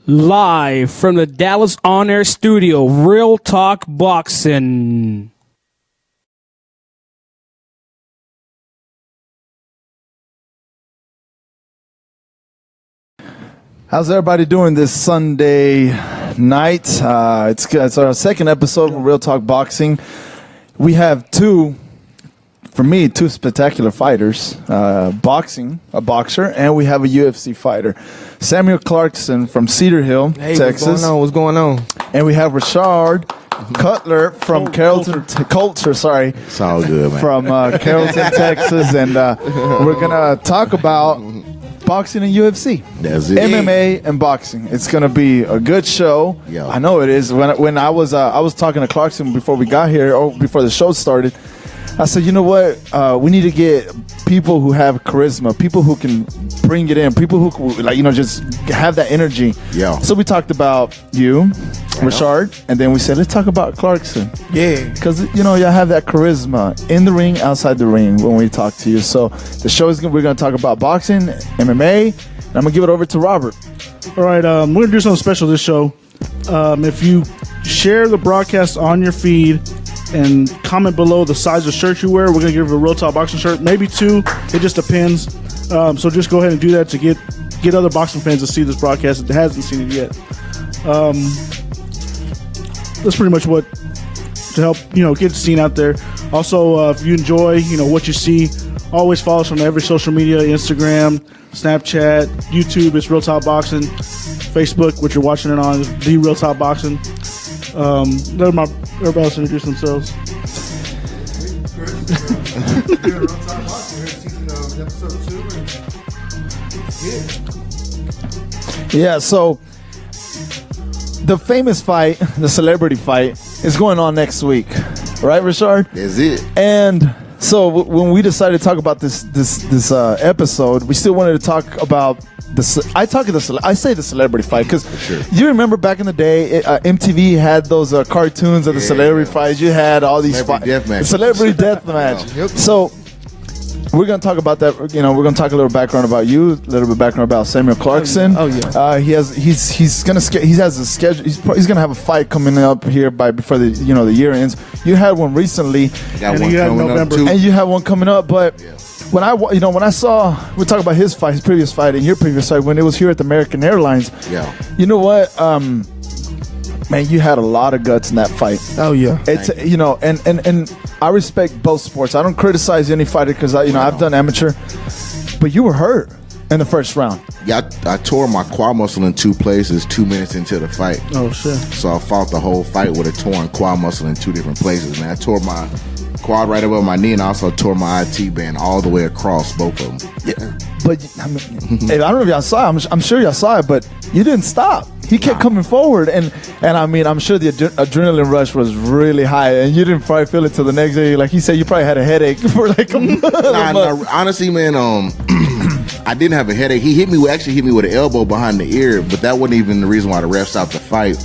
Live from the Dallas On Air studio, Real Talk Boxing. How's everybody doing this Sunday night? It's our second episode of Real Talk Boxing. We have two spectacular fighters, a boxer, and we have a UFC fighter. Samuel Clarkson from Cedar Hill, Texas. What's going on? And we have Rashad Coulter from Coulter. Sorry. It's all good, man. From Carrollton, Texas. And we're going to talk about boxing and UFC. That's it. MMA and boxing. It's going to be a good show. Yo. I know it is. When I was talking to Clarkson before we got here, or before the show started, I said, you know what? We need to get people who have charisma, people who can bring it in, people who just have that energy. Yeah. So we talked about you, Rashad, and then we said, let's talk about Clarkson. Yeah. Because y'all have that charisma in the ring, outside the ring when we talk to you. So the show is we're going to talk about boxing, MMA, and I'm going to give it over to Robert. All right, we're going to do something special this show. If you share the broadcast on your feed and comment below the size of shirt you wear, we're going to give you a Real Talk Boxing shirt, maybe two. It just depends. So just go ahead and do that to get other boxing fans to see this broadcast that hasn't seen it yet. That's pretty much what to help get the scene out there. Also, if you enjoy what you see, always follow us on every social media: Instagram, Snapchat, YouTube. It's Real Talk Boxing. Facebook, which you're watching it on, is The Real Talk Boxing. Everybody else introduce themselves. Yeah, so the famous fight, the celebrity fight, is going on next week, right, Rashad? That's it. And so when we decided to talk about this episode, we still wanted to talk about I say the celebrity fight because you remember back in the day, MTV had those cartoons of the celebrity fights. You had all these celebrity death match. Yep. So we're gonna talk about that. We're gonna talk a little background about you, a little bit background about Samuel Clarkson. Oh yeah. He has a schedule. He's gonna have a fight coming up here before the the year ends. You had one recently. Got one coming up too. And you have one coming up, but. Yeah. When I saw, we talk about his previous fight, and your previous fight when it was here at the American Airlines. Yeah. You know what, man, you had a lot of guts in that fight. Oh yeah. It's and I respect both sports. I don't criticize any fighter because I've done amateur, but you were hurt in the first round. Yeah, I tore my quad muscle in two places 2 minutes into the fight. Oh shit. So I fought the whole fight with a torn quad muscle in two different places, man. I tore my quad right above my knee, and I also tore my IT band all the way across both of them. Yeah, but I don't know if y'all saw it. I'm sure y'all saw it, but you didn't stop. He kept coming forward, and I mean, I'm sure the adrenaline rush was really high, and you didn't probably feel it till the next day. Like he said, you probably had a headache for like a month. Nah, honestly, man, I didn't have a headache. He hit me with an elbow behind the ear, but that wasn't even the reason why the ref stopped the fight.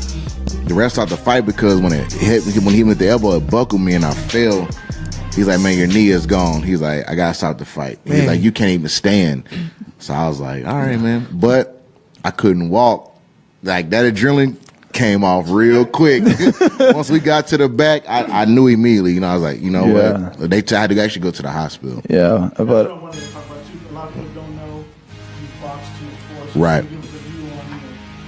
The ref stopped the fight because when he hit me with the elbow, it buckled me and I fell. He's like, man, your knee is gone. He's like, I gotta stop the fight. He's like, you can't even stand. So I was like, all right, man. But I couldn't walk. Like that adrenaline came off real quick. Once we got to the back, I knew immediately. I was like, what? They had to actually go to the hospital. Yeah, but That's what I wanted to talk about too. A lot of people don't know you've boxed too before. So right. Give us a view on,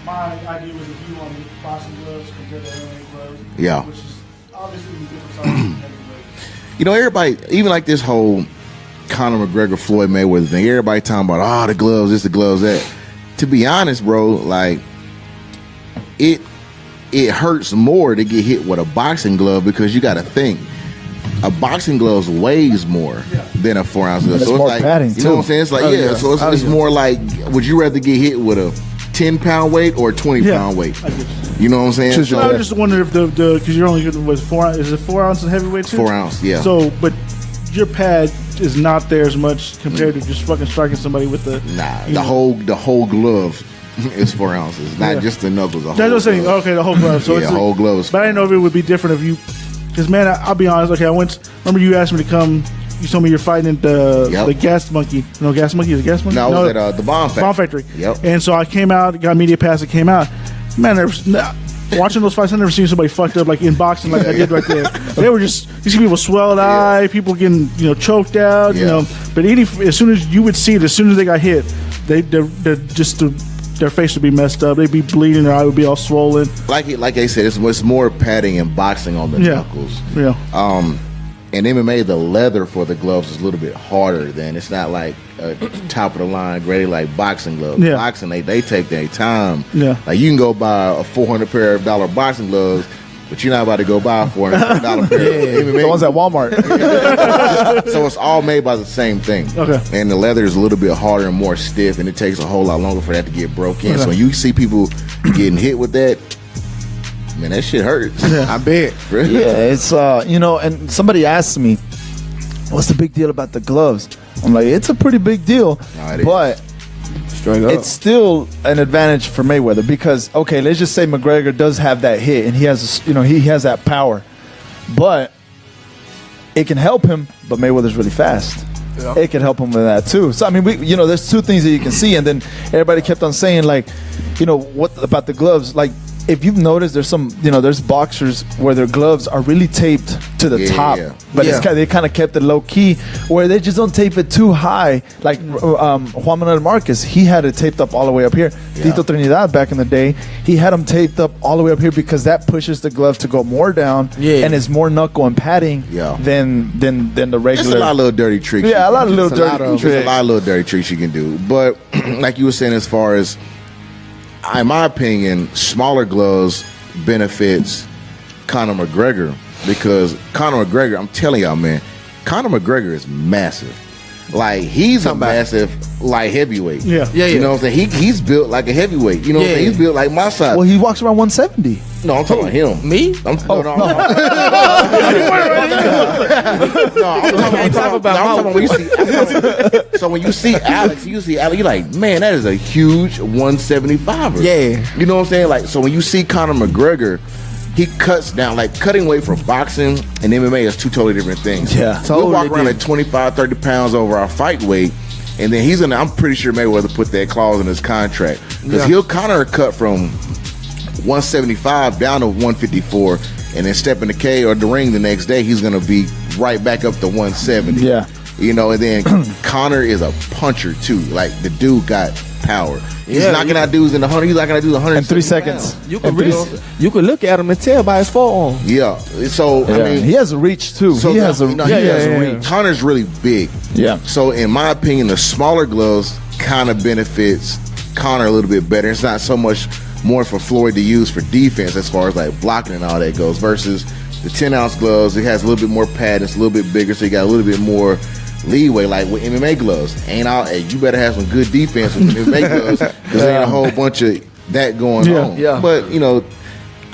my idea was a view on boxing gloves compared to MMA gloves. Yeah. Which is obviously the different size of heavyweight. Everybody, even like this whole Conor McGregor, Floyd Mayweather thing, everybody talking about, the gloves, this, the gloves, that. To be honest, bro, like, it hurts more to get hit with a boxing glove because you got to think. A boxing glove weighs more than a 4-ounce glove. So it's more like, padding, you know what I'm saying? It's like, so it's more like, would you rather get hit with a 10-pound weight or a 20-pound weight? You know what I'm saying? I just wondered if because you're only was 4 ounces. Is it 4 ounces heavyweight too? 4 ounce, yeah. So, but your pad is not there as much compared to just fucking striking somebody with the. The whole glove is 4 ounces, not just the knuckles. That's what I'm saying. Okay, the whole glove. So it's whole glove. But I didn't know if it would be different if you. Because man, I'll be honest. Okay, remember you asked me to come. You told me you're fighting at the Gas Monkey. No, Gas Monkey is Gas Monkey. No, it was at the Bomb Factory. Bomb Factory. Yep. And so I came out, got a media pass, and came out. Man, watching those fights, I never seen somebody fucked up like in boxing like I did right there. They were just, you see people swelled eye, people getting choked out, But as soon as you would see it, as soon as they got hit, their face would be messed up. They'd be bleeding, their eye would be all swollen. Like I said, it's more padding and boxing on the knuckles. Yeah. In MMA, the leather for the gloves is a little bit harder than it's not like top of the line, ready like boxing gloves. Yeah. Boxing, they take their time. Yeah. Like you can go buy a $400 pair of boxing gloves, but you're not about to go buy a $400 pair. The ones at Walmart. So it's all made by the same thing. Okay. And the leather is a little bit harder and more stiff, and it takes a whole lot longer for that to get broken. Okay. So when you see people getting hit with that, man, that shit hurts. Yeah. I bet. Really? Yeah, it's and somebody asked me, "What's the big deal about the gloves?" I'm like, "It's a pretty big deal, but straight up, it's still an advantage for Mayweather because let's just say McGregor does have that hit and he has he has that power, but it can help him. But Mayweather's really fast." Yeah. It can help him with that too. So I mean, there's two things that you can see, and then everybody kept on saying like, what about the gloves? Like, if you've noticed, there's some, there's boxers where their gloves are really taped to the top, but they kind of kept it low key, where they just don't tape it too high. Like Juan Manuel Marquez, he had it taped up all the way up here. Yeah. Tito Trinidad back in the day, he had them taped up all the way up here because that pushes the glove to go more down, and it's more knuckle and padding than the regular. There's a lot of little dirty tricks. Yeah, a lot of little dirty tricks. There's a lot of little dirty tricks you can do, but like you were saying, as far as, in my opinion, smaller gloves benefits Conor McGregor because Conor McGregor, I'm telling y'all, man, Conor McGregor is massive. Like, he's a massive, like, heavyweight. Yeah. You know what I'm saying? He's built like a heavyweight. You know what I'm saying? He's built like my size. Well, he walks around 170. No, I'm talking about him. Me? I'm talking about when you see. So when you see Alex, you're like, man, that is a huge 175er. Yeah. You know what I'm saying? Like, so when you see Conor McGregor, he cuts down. Like, cutting weight for boxing and MMA is two totally different things. Yeah. We'll walk around at 25, 30 pounds over our fight weight, and then I'm pretty sure Mayweather put that clause in his contract because Conor cut from 175 down to 154, and then step in the cage or the ring the next day, he's gonna be right back up to 170. Yeah. And then Conor is a puncher too. Like, the dude got power. He's knocking out dudes in the 100. He's knocking out dudes in 100 in 3 seconds. You can look at him and tell by his forearm. Yeah. So I mean, he has a reach too. So he has a reach. Conor's really big. Yeah. So in my opinion, the smaller gloves kind of benefits Conor a little bit better. It's not so much more for Floyd to use for defense as far as like blocking and all that goes versus the 10-ounce gloves. It has a little bit more pad. It's a little bit bigger, so you got a little bit more leeway. Like with MMA gloves, you better have some good defense with MMA gloves because there ain't a whole bunch of that going on. Yeah. But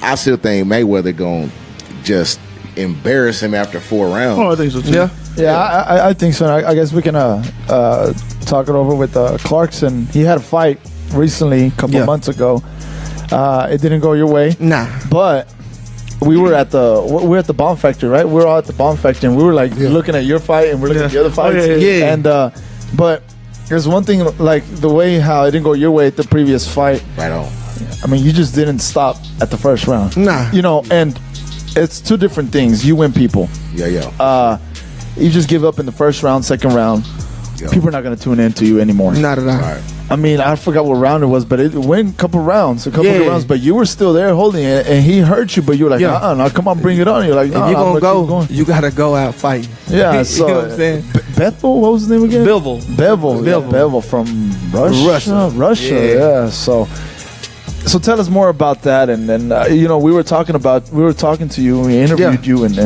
I still think Mayweather gonna just embarrass him after 4 rounds. Oh, I think so too. Yeah, I think so. I guess we can talk it over with Clarkson. He had a fight recently, a couple of months ago. It didn't go your way. Nah. But we were at the Bomb Factory, right? We were all at the Bomb Factory, and we were like looking at your fight, and we're looking at the other fights. Yeah. And but there's one thing, like the way how it didn't go your way at the previous fight. Right on. I mean, you just didn't stop at the first round. Nah. And it's two different things. You win people. Yeah. You just give up in the first round, second round. Yeah. People are not going to tune into you anymore. Not at all. Right. I mean, I forgot what round it was, but it went a couple rounds, but you were still there holding it, and he hurt you, but you were like, no, come on, bring it on. You're like, no, if you're going to go, you got to go out fighting. Yeah, so, you know what I'm saying? Bethel, what was his name again? Bevel from Russia. Yeah, so tell us more about that, and then we were talking to you, and we interviewed you, and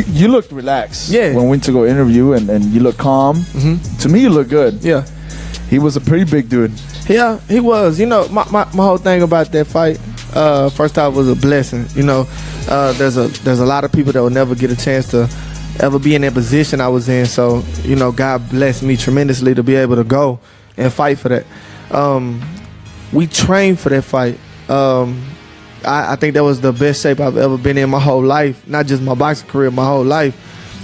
you looked relaxed when we went to go interview, and you look calm. Mm-hmm. To me, you look good. Yeah. He was a pretty big dude. Yeah, he was. My whole thing about that fight, first off, was a blessing. There's a lot of people that will never get a chance to ever be in that position I was in. So, God blessed me tremendously to be able to go and fight for that. We trained for that fight. I think that was the best shape I've ever been in my whole life. Not just my boxing career, my whole life.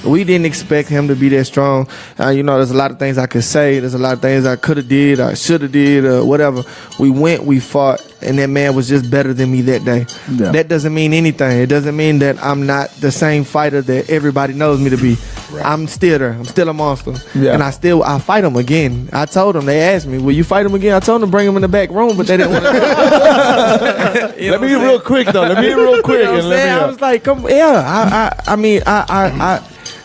We didn't expect him to be that strong. There's a lot of things I could say. There's a lot of things I could have did, I should have did, whatever. We went, we fought, and that man was just better than me that day. Yeah. That doesn't mean anything. It doesn't mean that I'm not the same fighter that everybody knows me to be. Right. I'm still there. I'm still a monster. Yeah. And I fight him again. I told them, they asked me, will you fight him again? I told them to bring him in the back room, but they didn't want to. Let me eat real quick though. Let me eat real quick. You know what I'm saying? I was like, come, yeah. I mean,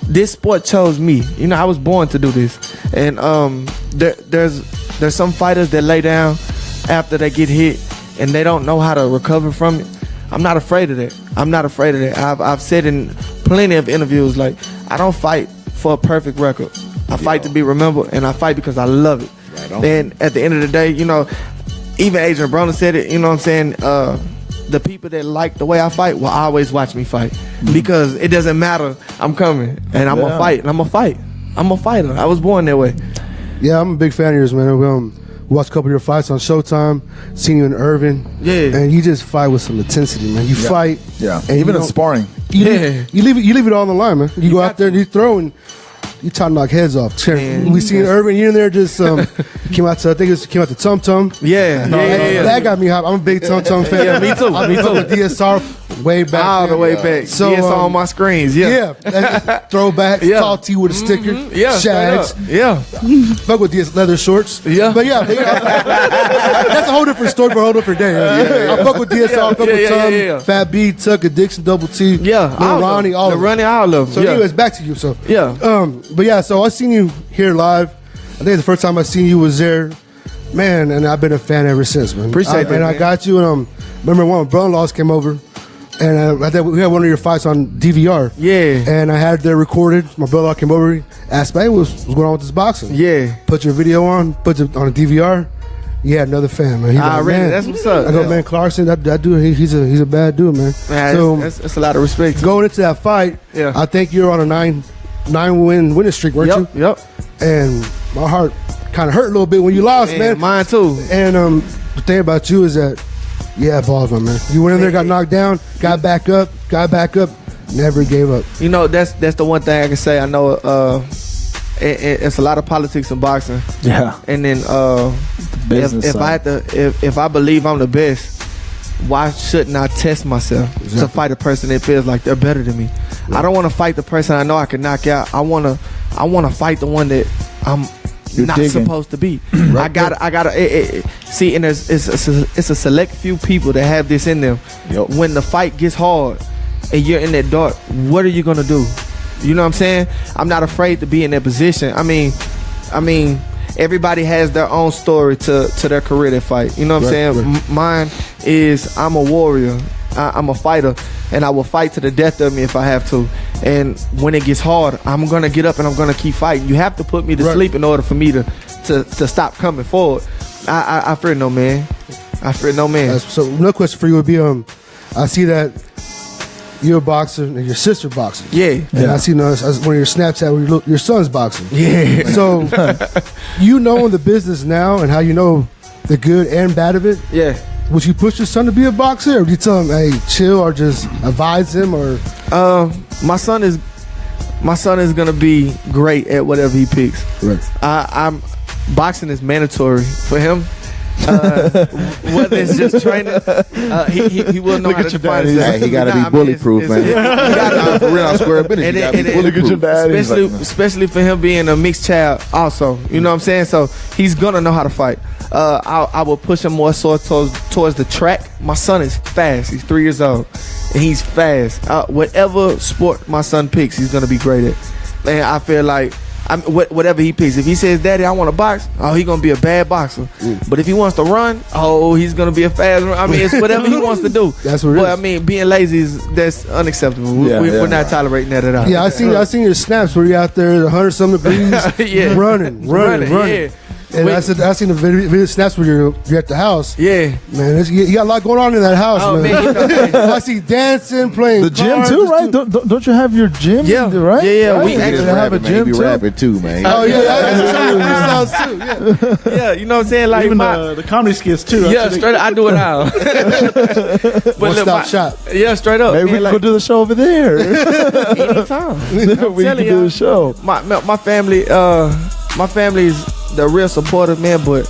this sport chose me. You know, I was born to do this. And there's some fighters that lay down after they get hit and they don't know how to recover from it. I'm not afraid of that. I've said in plenty of interviews, like, I don't fight for a perfect record. I fight to be remembered, and I fight because I love it. Right on. And at the end of the day, you know, even Adrian Broner said it, you know what I'm saying? The people that like the way I fight will always watch me fight because it doesn't matter. I'm coming, and I'm gonna fight, and I'm gonna fight. I'm a fighter. I was born that way. Yeah, I'm a big fan of yours, man. Watched a couple of your fights on Showtime. Seen you in Irvin. Yeah. And you just fight with some intensity, man. You fight. Yeah. And Even you in sparring. You leave it all on the line, man. You go out there and you throw and you try to knock heads off. Man. We seen Irvin. You in there just came out to, I think it came out to Tum Tum. Yeah. That got me hyped. I'm a big Tum Tum fan. Yeah, me too. I fuck with DSR way back. All the way back. So, So on my screens. Yeah. Throwbacks. Yeah. Tall T with a sticker. Yeah. Shags. Yeah. Fuck with these leather shorts. Yeah. But that's a whole different story for a whole different day. I fuck with DSR, I fuck with Tom, Fat B, Tuck, Addiction, Double T, Yeah. Lil Ronnie, all of them. Ronnie, all of them. So anyways, back to you. So Yeah. but yeah, so I seen you here live. I think the first time I seen you was there, man, and I've been a fan ever since, man. Appreciate that, And I man. got you, and remember one of my brother-in-laws came over, and I think we had one of your fights on DVR. Yeah. And I had that recorded. My brother-in-law came over, asked me, hey, what's going on with this boxing? Yeah. Put your video on, put it on a DVR. Yeah, another fan, man. He like, Already, man. that's what's up. I go, man, Clarkson, that dude, he's a bad dude, man. Man, So that's a lot of respect. going into that fight, Yeah. I think you're on a nine winning streak, weren't you? Yep. And my heart kind of hurt a little bit when you lost, man. Mine too. And the thing about you is that, balls, my man. You went in there, got knocked down, got back up, never gave up. You know, that's the one thing I can say. I know it's a lot of politics in boxing. Yeah. And then business if I had to, if I believe I'm the best, why shouldn't I test myself to fight a person that feels like they're better than me? I don't want to fight the person I know I can knock out. I want to fight the one that I'm not supposed to be. I gotta see, and it's a select few people that have this in them. Yep. When the fight gets hard and you're in that dark, what are you gonna do? You know what I'm saying? I'm not afraid to be in that position. I mean, everybody has their own story to their career they fight. You know what I'm saying? Mine is, I'm a warrior. I'm a fighter, and I will fight to the death of me if I have to. And when it gets hard, I'm gonna get up and I'm gonna keep fighting. You have to put me to sleep in order for me to stop coming forward. I fear no man. So another question for you would be, I see that you're a boxer and your sister boxing. Yeah. And I see one of your Snapchat where your son's boxing. Yeah. So you know in the business now and how you know the good and bad of it. Yeah. Would you push your son to be a boxer, or would you tell him, "Hey, chill," or just advise him? Or my son is gonna be great at whatever he picks. Right. I'm boxing is mandatory for him. Whether it's just training, he will know how to define himself. He got to be bully-proof, man. For real, on square business, you got to be bully-proof. Especially for him being a mixed child also. You know what I'm saying? So he's going to know how to fight. I will push him more so towards the track. My son is fast. He's 3 years old, and he's fast. Whatever sport my son picks, he's going to be great at. And I feel like whatever he picks. If he says, "Daddy, I want to box," he's gonna be a bad boxer. But if he wants to run, he's gonna be a fast runner. I mean, it's whatever he wants to do. That's what it is. I mean, being lazy that's unacceptable. We're not tolerating that at all. yeah, I seen your snaps where you're out there 100-some degrees, Yeah. running. Yeah. And I seen the video snaps where you're at the house. Yeah. Man, you got a lot going on in that house, Oh, man. man. I see dancing, playing The gym cards, too, right? Don't you have your gym? Yeah. Right? Yeah. Right? We You actually have a gym He be too. rapping too, man. Oh yeah, that's too. Yeah. Yeah, you know what I'm saying? Like Even the comedy skits too. yeah, straight up, I do it now. One-stop shop. Yeah, straight up. Maybe we man, can go do the show over there. anytime. We can telling do y'all. the show. My family is the real supportive, man, but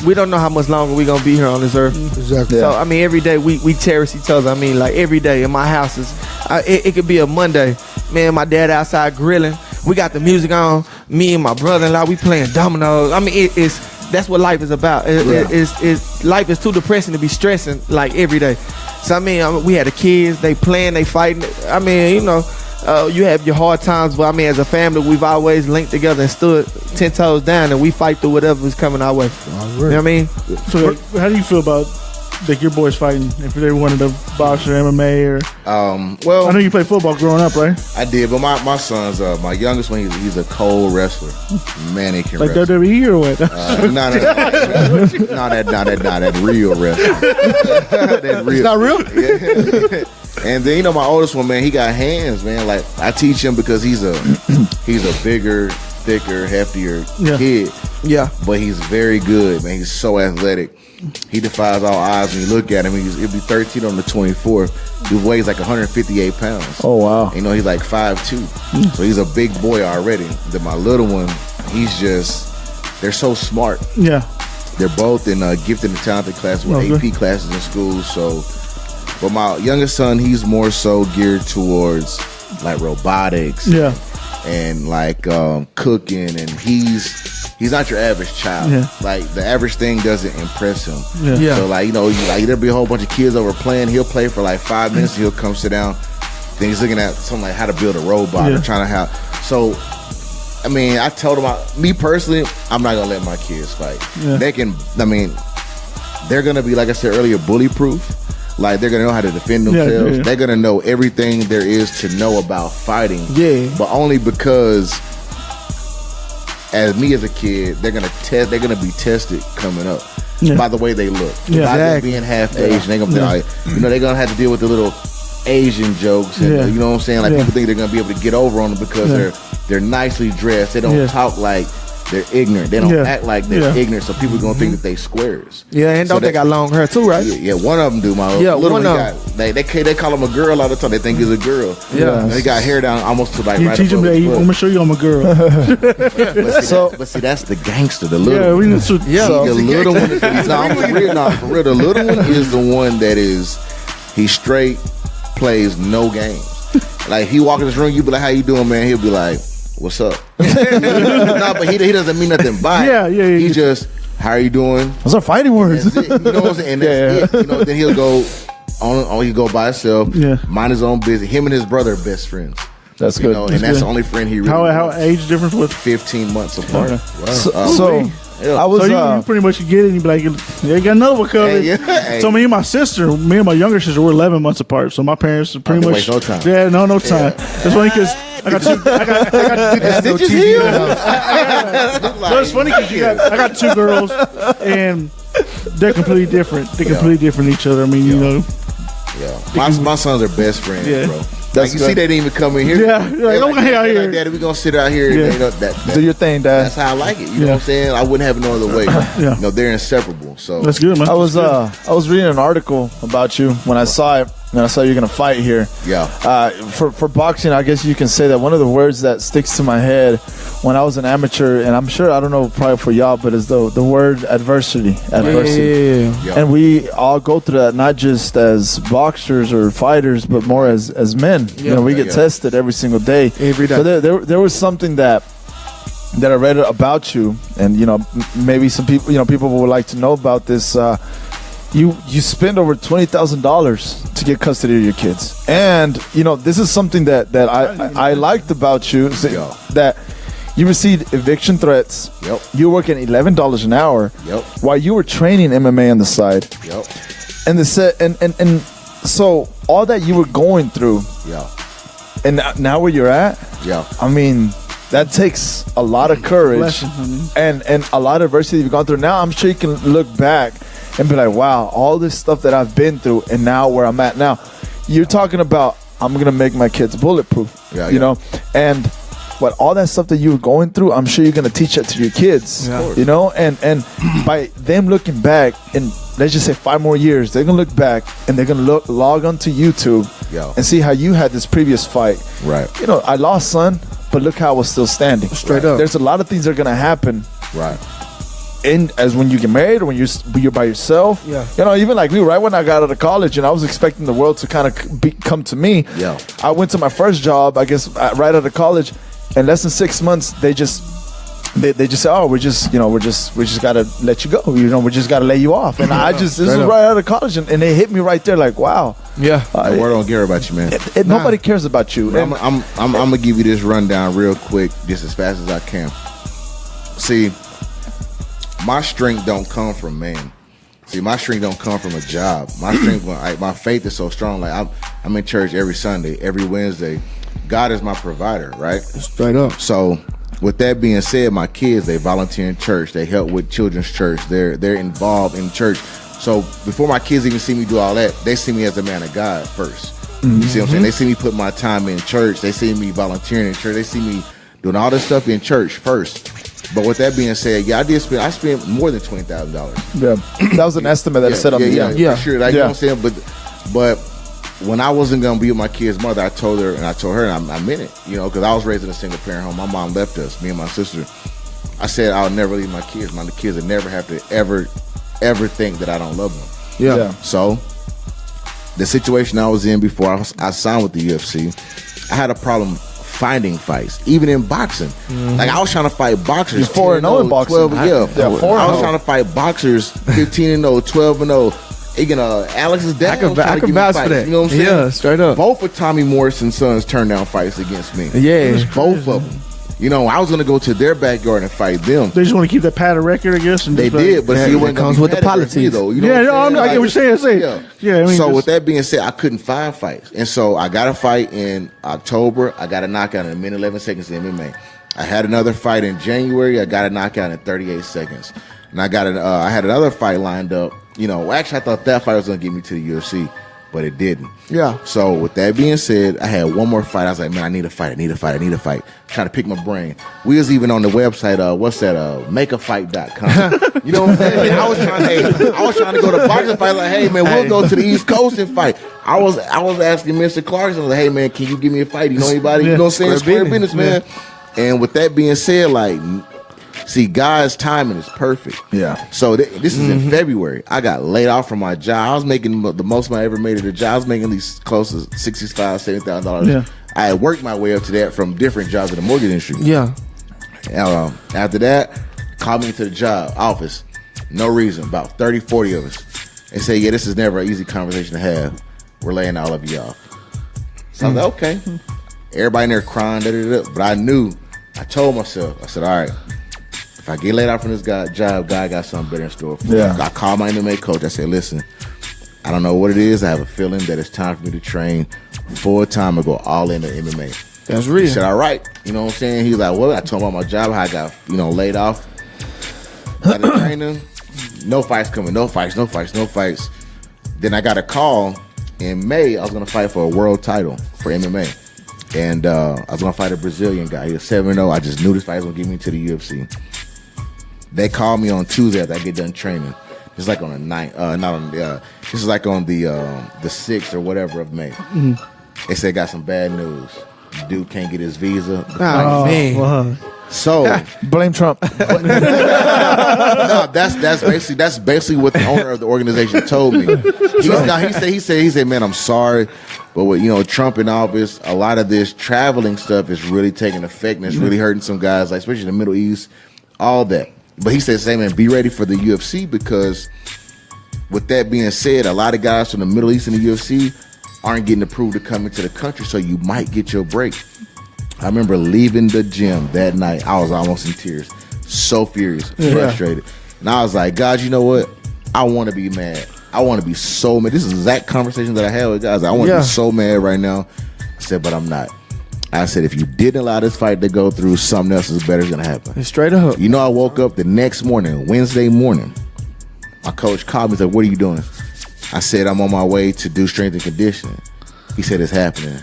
we don't know how much longer we gonna be here on this earth. Exactly. So I mean, every day we cherish each other. I mean, like every day in my house it could be a Monday. Man, my dad outside grilling. We got the music on. Me and my brother-in-law, we playing dominoes. I mean, that's what life is about. Life is too depressing to be stressing like every day. So I mean, we had the kids. They playing. They fighting. I mean, you know. You have your hard times, but I mean, as a family, we've always linked together and stood 10 toes down, and we fight through whatever is coming our way. You know what I mean? So, how do you feel about like your boys fighting? If they wanted to box or MMA or? Well, I know you played football growing up, right? I did, but my son's my youngest one. He's a cold wrestler. Man, he can Like wrestle. WWE or what? No, that real wrestling. That real. It's not real? And then my oldest one, man, he got hands, man. Like I teach him because he's a bigger, thicker, heftier kid. Yeah. But he's very good, man. He's so athletic. He defies all odds when you look at him. He'll be 13 on the 24th. He weighs like 158 pounds. Oh, wow. He's like 5'2". So he's a big boy already. Then my little one, they're so smart. Yeah. They're both in gifted and talented classes with AP classes in school. So, but my youngest son, he's more so geared towards like robotics. Yeah. And like cooking, and he's not your average child. Yeah. Like the average thing doesn't impress him. Yeah. So like there'll be a whole bunch of kids over playing. He'll play for like 5 minutes. He'll come sit down. Then he's looking at something like how to build a robot or trying to have. So I mean, I told him, me personally, I'm not gonna let my kids fight. Yeah. They can. I mean, they're gonna be, like I said earlier, bully proof. Like they're gonna know how to defend themselves. Yeah. They're gonna know everything there is to know about fighting. Yeah. But only because, as me as a kid, they're gonna be tested coming up by the way they look. Yeah. Not just being half Asian. They're gonna be like, they're gonna have to deal with the little Asian jokes, and you know what I'm saying? Like people think they're gonna be able to get over on them because they're nicely dressed. They don't talk like they're ignorant. They don't act like they're ignorant. So people are gonna think that they squares. Yeah, and don't they got long hair too, right? Yeah, one of them do. My little one got. They call him a girl all the time. They think he's a girl. Yeah. They got hair down almost to like You right teach them above that his I'm butt. gonna show you I'm a girl. But see, that's the gangster, the little Yeah, one. we need to. The little one. For real. The little one is the one that he straight plays no games. Like he walk in this room, you be like, "How you doing, man?" He'll be like, "What's up?" No, but he doesn't mean nothing by it. Yeah. He just, "How are you doing?" Those are fighting words. That's it. You know what I'm saying? And that's it. Then he'll go on. He go by himself. Yeah. Mind his own business. Him and his brother are best friends. That's good. And that's the only friend he really. How wants. age difference with? 15 months apart. Okay. So I was. So you pretty much get it and you be like, yeah, you got another one coming. So me and my younger sister, we're 11 monts apart. So my parents are pretty much. Waste no time. Yeah, no time. That's funny because I got two. Did you hear? But it's funny because I got two girls and they're completely different. They're completely different than each other. I mean, you know. Yeah. My sons are best friends, bro. That's you good. see, they didn't even come in here. Yeah, like, don't hang out here. Like, Daddy, we gonna sit out here. Yeah. And, Do your thing, Dad. that's how I like it. You know what I'm saying? I wouldn't have it no other way. Yeah. They're inseparable. So That's good, man. I was reading an article about you when I saw it, and I saw you're gonna fight here. Yeah. For boxing, I guess you can say that one of the words that sticks to my head when I was an amateur, and I'm sure, I don't know, probably for y'all, but is the word adversity. Yeah. And we all go through that, not just as boxers or fighters, but more as men. We get tested every single day. Every day. So there was something that I read about you, and maybe some people people would like to know about this. You spend over $20,000 to get custody of your kids, and this is something that I liked about you, that you received eviction threats. Yep. You were working $11 an hour. Yep. While you were training MMA on the side. Yep. And so all that you were going through. Yeah. And now where you're at. Yeah. I mean, that takes a lot of courage and a lot of adversity you've gone through. Now I'm sure you can look back and be like, wow, all this stuff that I've been through, and now where I'm at now. You're talking about, I'm gonna make my kids bulletproof. And what all that stuff that you were going through, I'm sure you're gonna teach that to your kids. And by them looking back in, let's just say 5 more years, they're gonna look back and they're gonna log onto YouTube and see how you had this previous fight. Right. I lost, son, but look how I was still standing. Straight up. There's a lot of things that are gonna happen. Right. as when you get married or when you're by yourself. Yeah. You know, even like me, right when I got out of college and I was expecting the world to kind of come to me. Yeah. I went to my first job, I guess, right out of college. In less than 6 months, they just say, oh, we just gotta let you go. You know, we just gotta lay you off. And this was right out of college, and they hit me right there, like, wow. Yeah. The world don't care about you, man. Nobody cares about you. I'm gonna give you this rundown real quick, just as fast as I can. See, my strength don't come from man. See, my strength don't come from a job. My strength, my faith is so strong. Like I'm in church every Sunday, every Wednesday. God is my provider, right? Straight up. So, with that being said, my kids, they volunteer in church. They help with children's church. They're involved in church. So before my kids even see me do all that, they see me as a man of God first. You see what I'm saying? They see me put my time in church. They see me volunteering in church. They see me doing all this stuff in church first. But with that being said, yeah, I spent more than $20,000. Yeah, that was an estimate that I set up. Yeah, for sure. Like, you know what I'm saying? But when I wasn't gonna be with my kid's mother, I told her, and I meant it, you know, because I was raised in a single parent home. My mom left us, me and my sister. I said I'll never leave my kids. My kids would never have to ever think that I don't love them. Yeah. So the situation I was in before I signed with the UFC, I had a problem finding fights, even in boxing. Like I was trying to fight boxers. 4-0 in boxing. 12, I was 4-0. trying to fight boxers 15-0, 12-0. Alex is down. I can vouch for that. You know what I'm saying? Yeah, straight up. Both of Tommy Morrison's sons turned down fights against me. Yeah. Both of them. You know, I was going to go to their backyard and fight them. They just want to keep that padded record, I guess. And They did, but see, it comes with the politics. though. You know I get what you're saying. Yeah, I mean, so with that being said, I couldn't find fights, and so I got a fight in October. I got a knockout in a minute 11 seconds in MMA. I had another fight in January. I got a knockout in 38 seconds, and I had another fight lined up. You know, actually, I thought that fight was going to get me to the UFC, but it didn't. Yeah. So with that being said, I had one more fight. I was like, man, I need a fight. Trying to pick my brain. We was even on the website, makeafight.com. You know what I'm saying? I was trying to go to boxing fight. Like, hey man, we'll go to the East Coast and fight. I was asking Mr. Clarkson, like, hey man, can you give me a fight? You know anybody? You know what I'm saying? Square business, man. And with that being said, like, see, God's timing is perfect. Yeah. So this is in February. I got laid off from my job. I was making the most money I ever made at a job. I was making at least close to $65,000, $70,000. Yeah. I had worked my way up to that from different jobs in the mortgage industry. Yeah. After that, called me into the job office. No reason. About 30, 40 of us. They say, yeah, this is never an easy conversation to have. We're laying all of you off. So I was like, okay. Everybody in there crying, but I told myself, I said, all right, if I get laid out from this job, God got something better in store for me. Yeah. I called my MMA coach. I said, listen, I don't know what it is. I have a feeling that it's time for me to train full time and go all into MMA. That's real. He said, all right. You know what I'm saying? He's like, well, I told him about my job, how I got, laid off. Got to training. No fights coming. No fights. Then I got a call in May. I was going to fight for a world title for MMA. And I was going to fight a Brazilian guy. He was 7-0. I just knew this fight was going to get me to the UFC. They called me on Tuesday after I get done training. It's like on the 9th. This is like on the 6th or whatever of May. Mm-hmm. They said got some bad news. Dude can't get his visa. Oh, man. Wow. So blame Trump. No, that's basically what the owner of the organization told me. He said, man, I'm sorry, but with Trump in office, a lot of this traveling stuff is really taking effect and it's really hurting some guys, like especially in the Middle East, all that. But he said, "Say, man, be ready for the UFC because with that being said, a lot of guys from the Middle East and the UFC aren't getting approved to come into the country, so you might get your break." I remember leaving the gym that night. I was almost in tears, so furious, frustrated, and I was like, "God, you know what? I want to be mad. I want to be so mad." This is the exact conversation that I had with guys. I want to be so mad right now. I said, but I'm not. I said, if you didn't allow this fight to go through, something else is better going to happen. It's straight up. I woke up the next morning, Wednesday morning. My coach called me and said, "What are you doing?" I said, "I'm on my way to do strength and conditioning." He said, "It's happening."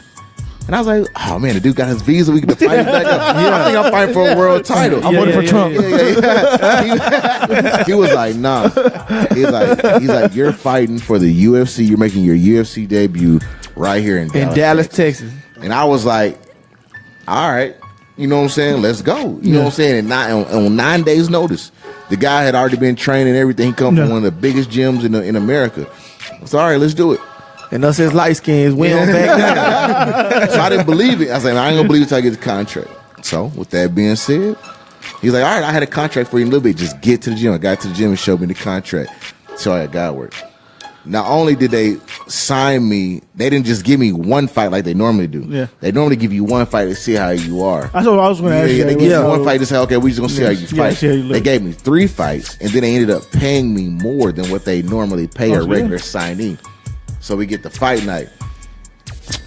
And I was like, "Oh man, the dude got his visa. We can fight him back up." I think I'm fighting for a world title. I'm voting for Trump. He was like, "Nah." He's like, "You're fighting for the UFC. You're making your UFC debut right here in Dallas, Texas." And I was like, "All right, you know what I'm saying? Let's go." You know what I'm saying? And on 9 days' notice, The guy had already been trained and everything. He come from one of the biggest gyms in America. I said, all right, let's do it. And us as light skins, we don't back down. So I didn't believe it. I said, I ain't gonna believe it until I get the contract. So with that being said, he's like, all right, I had a contract for you in a little bit. Just get to the gym. I got to the gym and showed me the contract. So I got work. Not only did they sign me, they didn't just give me one fight like they normally do. Yeah. They normally give you one fight to see how you are. That's what I was going to ask you. They give you one fight to say, okay, we just going to see how you fight. They gave me 3 fights, and then they ended up paying me more than what they normally pay a regular signee. So we get the fight night.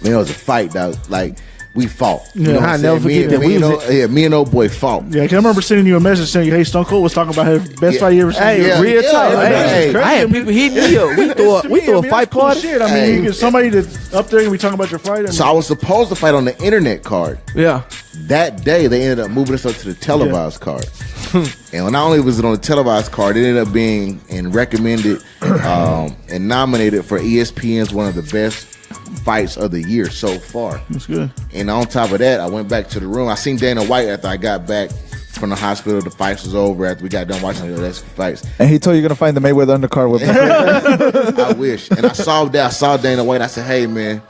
Man, it was a fight that was like, we fought. You know what I I'm never saying? forget that. Me and old boy fought. Yeah, 'cause I remember sending you a message saying, "Hey, Stone Cold was talking about his best fight you ever seen." Hey, real talk. Hey, I had people hitting me up. We threw a fight party. Shit. I mean, you get somebody that's up there and we talking about your fight. So I was supposed to fight on the internet card. Yeah. That day, they ended up moving us up to the televised card. And not only was it on the televised card, it ended up being and recommended and nominated for ESPN's one of the best fights of the year so far. That's good. And on top of that, I went back to the room. I seen Dana White after I got back from the hospital. The fights was over after we got done watching the fights. And he told you you're gonna find the Mayweather undercard with me. I wish. And I saw that. I saw Dana White. I said, "Hey, man."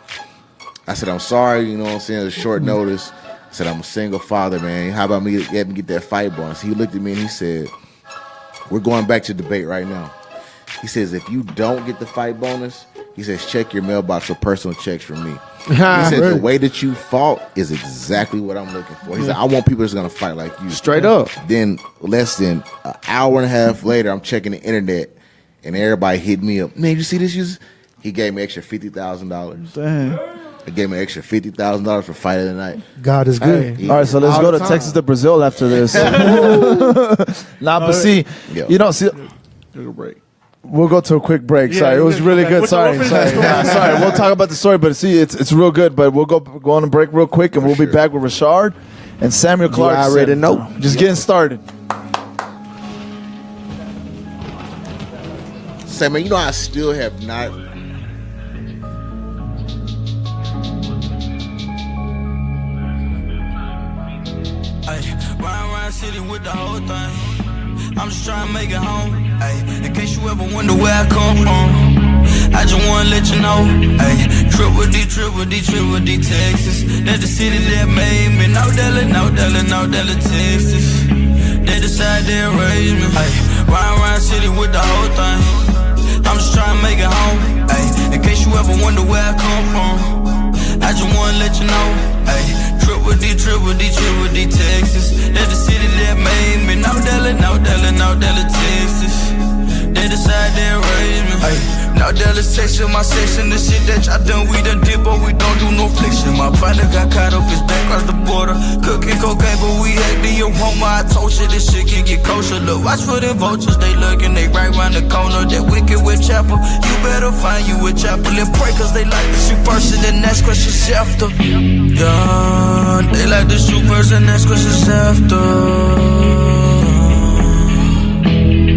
I said, "I'm sorry. You know what I'm saying? It's short notice." I said, "I'm a single father, man. How about me getting get that fight bonus?" He looked at me and he said, "We're going back to debate right now." He says, "If you don't get the fight bonus," he says, "check your mailbox for personal checks from me." He said, "The way that you fought is exactly what I'm looking for." He said, "I want people that's going to fight like you." Straight up. Then less than an hour and a half later, I'm checking the internet, and everybody hit me up. "Man, you see this?" He gave me extra $50,000. Dang. He gave me extra $50,000 for fight of the night. God is good. Hey. All right, so let's All go the to time. Texas to Brazil after this. But see, Yo. you don't see. Take a break. We'll go to a quick break. Yeah, Sorry, it was we'll really go good. back. Sorry, We'll sorry. finish that story. Sorry, we'll talk about the story, but see, it's real good. But we'll go on a break real quick, and we'll be back with Rashad and Samuel Clarkson. already know. Just getting started. Say, man, you know I still have not. Round city with the whole thing. I'm just trying to make it home. Ay, in case you ever wonder where I come from, I just wanna let you know. Ay, Triple D, Texas. That's the city that made me. No Della, Texas. They decided they raised me. Ay, round city with the whole thing. I'm just trying to make it home. Ay, in case you ever wonder where I come from, I just wanna let you know. Ay, Triple D, Texas. That's the city that made me. No Della, Texas. They decided they raised me. Ay, no Della, Texas, my section. The shit that y'all done, we done did, but we don't do no flexion. My brother got caught up his back across the border. Cooking cocaine, but we had the aroma. I told you this shit can get kosher. Look, watch for them vultures, they lurking, they right round the corner. That wicked with chapel, you better find you a chapel and pray, cause they like to shoot first and then next questions after. Yeah, they like to shoot first and next questions after.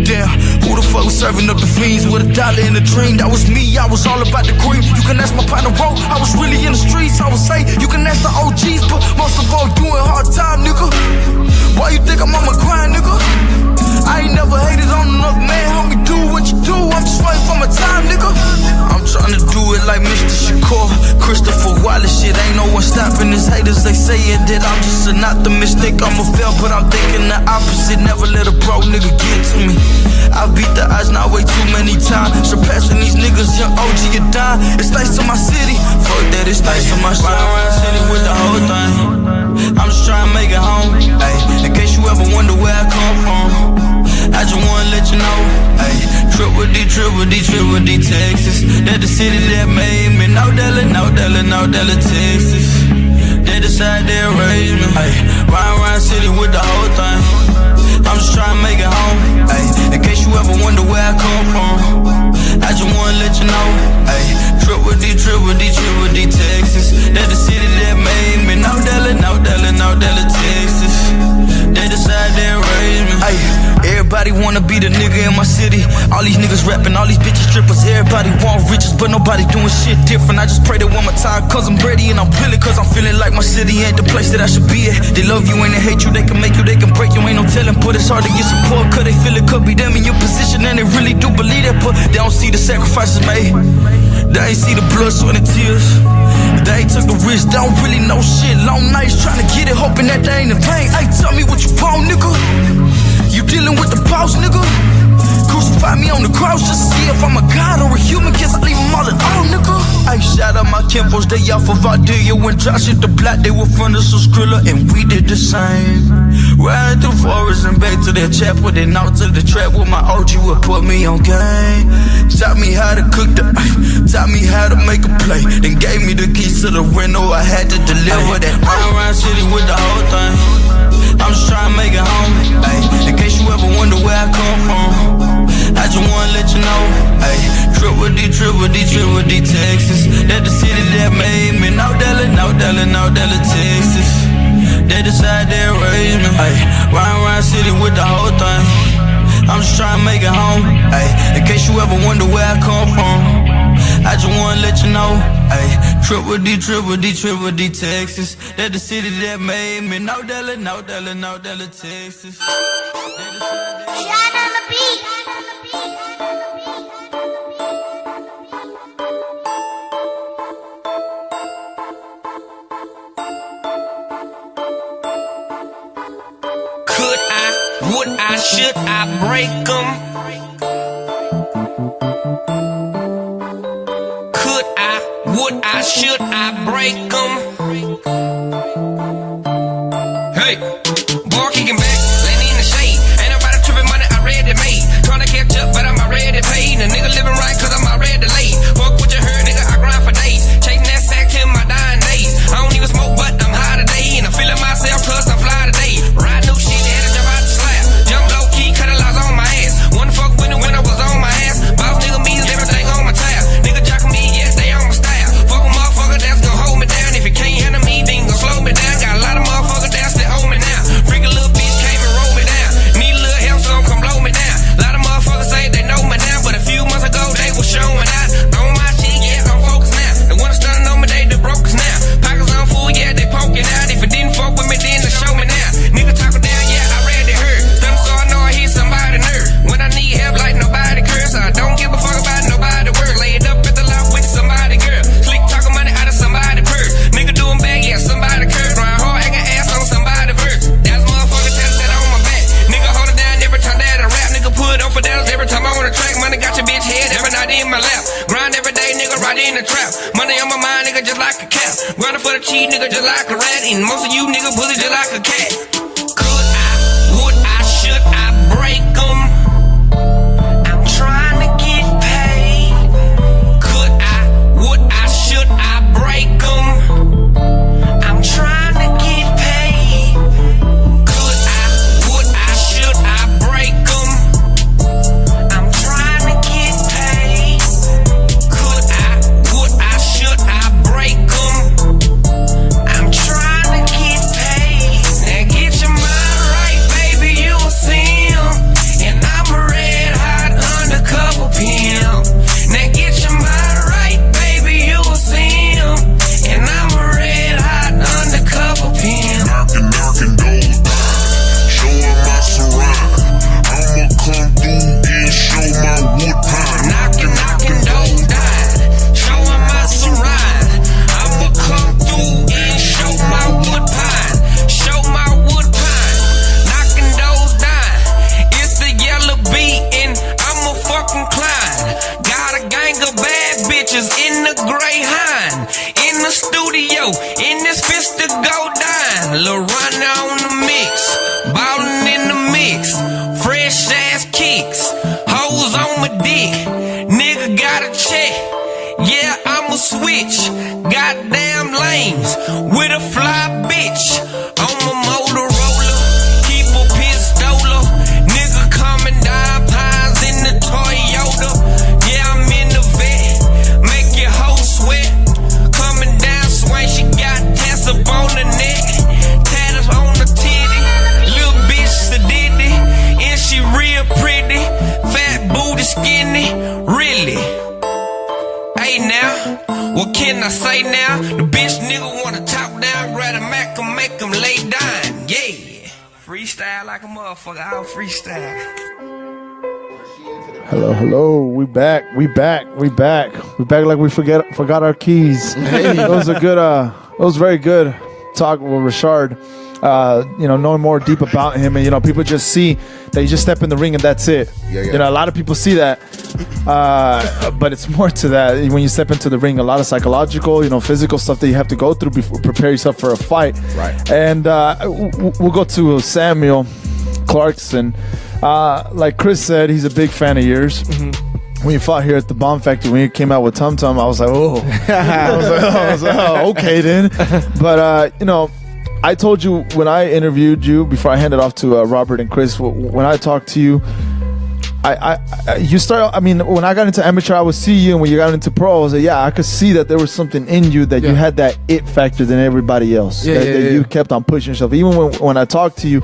Damn, who the fuck was serving up the fiends with $1 in a dream? That was me, I was all about the cream. You can ask my partner, bro, I was really in the streets. I would say, you can ask the OGs, but most of all, you in hard time, nigga. Why you think I'm on my grind, nigga? I ain't never hated on another man, homie, do what you do. I'm just waiting for my time, nigga. I'm trying to do it like Mr. Shakur, Christopher Wallace, shit, ain't no one stopping this. Haters, they saying that I'm just an optimist. Think I'ma fail, but I'm thinking the opposite. Never let a bro nigga get to me. I beat the odds now way too many times. Surpassing these niggas, young OG, you die. It's thanks to my city. Fuck that, it's thanks to my city. Round city with the whole thing. I'm just trying to make it home. Ay, in case you ever wonder where I come from, I just wanna let you know. Ay, Triple D, Texas. That's the city that made me. No Della, Texas. They decided they raised me. Ay, round city with the whole thing. I'm just trying to make it home. Ay, in case you ever wonder where I come from, I just wanna let you know. Ay, Triple D, Texas. That's the city that made me. No Della, Texas. They decided they raised me. Ay, everybody wanna be the nigga in my city. All these niggas rapping, all these bitches strippers. Everybody want riches, but nobody doing shit different. I just pray that one more time, cause I'm ready and I'm really, cause I'm feeling like my city ain't the place that I should be at. They love you and they hate you, they can make you, they can break you, ain't no telling. But it's hard to get support, cause they feel it could be them in your position, and they really do believe that. But they don't see the sacrifices made, they ain't see the blood, sweat, and tears. They ain't took the risk, they don't really know shit. Long nights trying to get it, hoping that they ain't in pain. Hey, tell me what you want, nigga. You dealing with the boss, nigga. Crucify me on the cross just to see if I'm a god or a human. Guess I leave them all alone, nigga. I shout out my kinfolks, they off of Valdivia. When Josh hit the block, they were from the Skrilla, and we did the same. Riding through forest and back to that chapel, then out to the trap with my OG would put me on game. Taught me how to cook taught me how to make a play, then gave me the keys to the window. I had to deliver that. Around city with the whole thing. I'm just trying to make it home. Ay, in case you ever wonder where I come from, I just wanna let you know. Ay, Triple D, Texas. That the city that made me. No Dallas, Texas. They decide they raised me. Ay, round city with the whole thing. I'm just trying to make it home. Ay, in case you ever wonder where I come from, I just wanna let you know. Ay, Triple D, Texas. That the city that made me. No Dallas, Texas. Shine on the beat. Could I, would I, should I break 'em? Could I, would I, should I break 'em? Hey, boy kicking back, laying in the shade. Ain't nobody tripping money, I read it made. Tryna catch up, but I'm already paid. A nigga living right, cause I'm already late. Fuck what you heard, nigga, I grind for days. Chasing that sack till my dying days. I don't even smoke, but I'm high today. And I'm feeling myself, cause I'm fly today. Ride new shit, had to jump out the slab. Jump low key, cut a loss on my ass. Wanna fuck with it when I was on my ass. Boss nigga means everything on my tab. Nigga jockin' me, yes, they on my style. Fuck a motherfucker that's gon' hold me down. If you can't handle me, then gon' slow me down. Got a lot of motherfuckers that's that hold me now. Freakin' little bitch came and roll me down. Need a little help, so come blow me down. A lot of motherfuckers say they know me now, but a few months ago they was showing out. On my shit, yeah, I'm focused now. They wanna stun on me, they the brokers now. Pockets on full, yeah, they poking out. If it didn't fuck with me, then they show me now. Nigga talking down, yeah, I read it hurt. Them so I know I hit somebody nerve. When I need help, like nobody curse. I don't give a fuck about nobody word. Lay it up at the lot with somebody girl. Slick talking money out of somebody purse. Nigga doing bad, yeah, somebody curse. Ryan hard, acting ass on somebody verse. That's motherfucker test that on my back. Nigga hold it down every time that I rap. Nigga put up for dollars every time I on the track. Money got your bitch head every night in my lap. Grind every day, nigga, right in the trap. Money on my mind, nigga, just like a cat. Grinding for the cheese, nigga, just like a rat. And most of you nigga pussy just like a cat. Could I, would I, should I break 'em? I'm trying to get paid. Could I, would I, should I break 'em? I'm trying to get paid. Could I, would I, should I break 'em? I'm trying to get paid. Could I, would I, should I break 'em? I'm trying to get paid. Now get your mind right, baby, you'll see 'em. And I'm a red hot undercover pimp. Now get your mind right, baby, you'll see 'em. And I'm a red hot undercover pimp. Knocking doors down, showing my surround. I'ma come through and show my wood pine. Knocking doors down, showing my surround. I'ma come through and show my wood pine. Show my wood pine. Knocking doors down. It's the Yella beat and I'm a fucking climb. Got a gang of bad bitches in the Greyhound. In the studio, in this fist to go down. Lil' Ronda on the mix, ballin' in the mix. Fresh ass kicks, hoes on my dick. Nigga got a check, yeah, I'ma switch. Goddamn lanes with a fly bitch. On my Motorola, keep a pistola. Nigga coming down pines in the Toyota. Yeah, I'm in the vet, make your hoe sweat. Coming down swing, she got tats up on the neck, tattoos on the titty. Little bitch sedity, and she real pretty. Fat booty skinny, really. hey now, what can I say now? The bitch nigga wanna talk down, grab a Mac and make him lay down. Yeah, freestyle like a motherfucker, I'll freestyle. Hello. We back like we forgot our keys. Those are good. Those very good talk with Rashad. Knowing more deep about him, and people just see that you just step in the ring and that's it. A lot of people see that, but it's more to that. When you step into the ring, a lot of psychological, physical stuff that you have to go through before prepare yourself for a fight. Right. And we'll go to Samuel Clarkson. Like Chris said, he's a big fan of yours. When you fought here at the Bomb Factory, when you came out with Tum Tum, I was like, oh. I was like, oh, okay then. But I told you when I interviewed you before I handed off to Robert and Chris. When I talked to you, you start. I mean, when I got into amateur, I would see you, and when you got into pro, I was like, I could see that there was something in you that you had that it factor than everybody else. That you kept on pushing yourself. Even when I talked to you,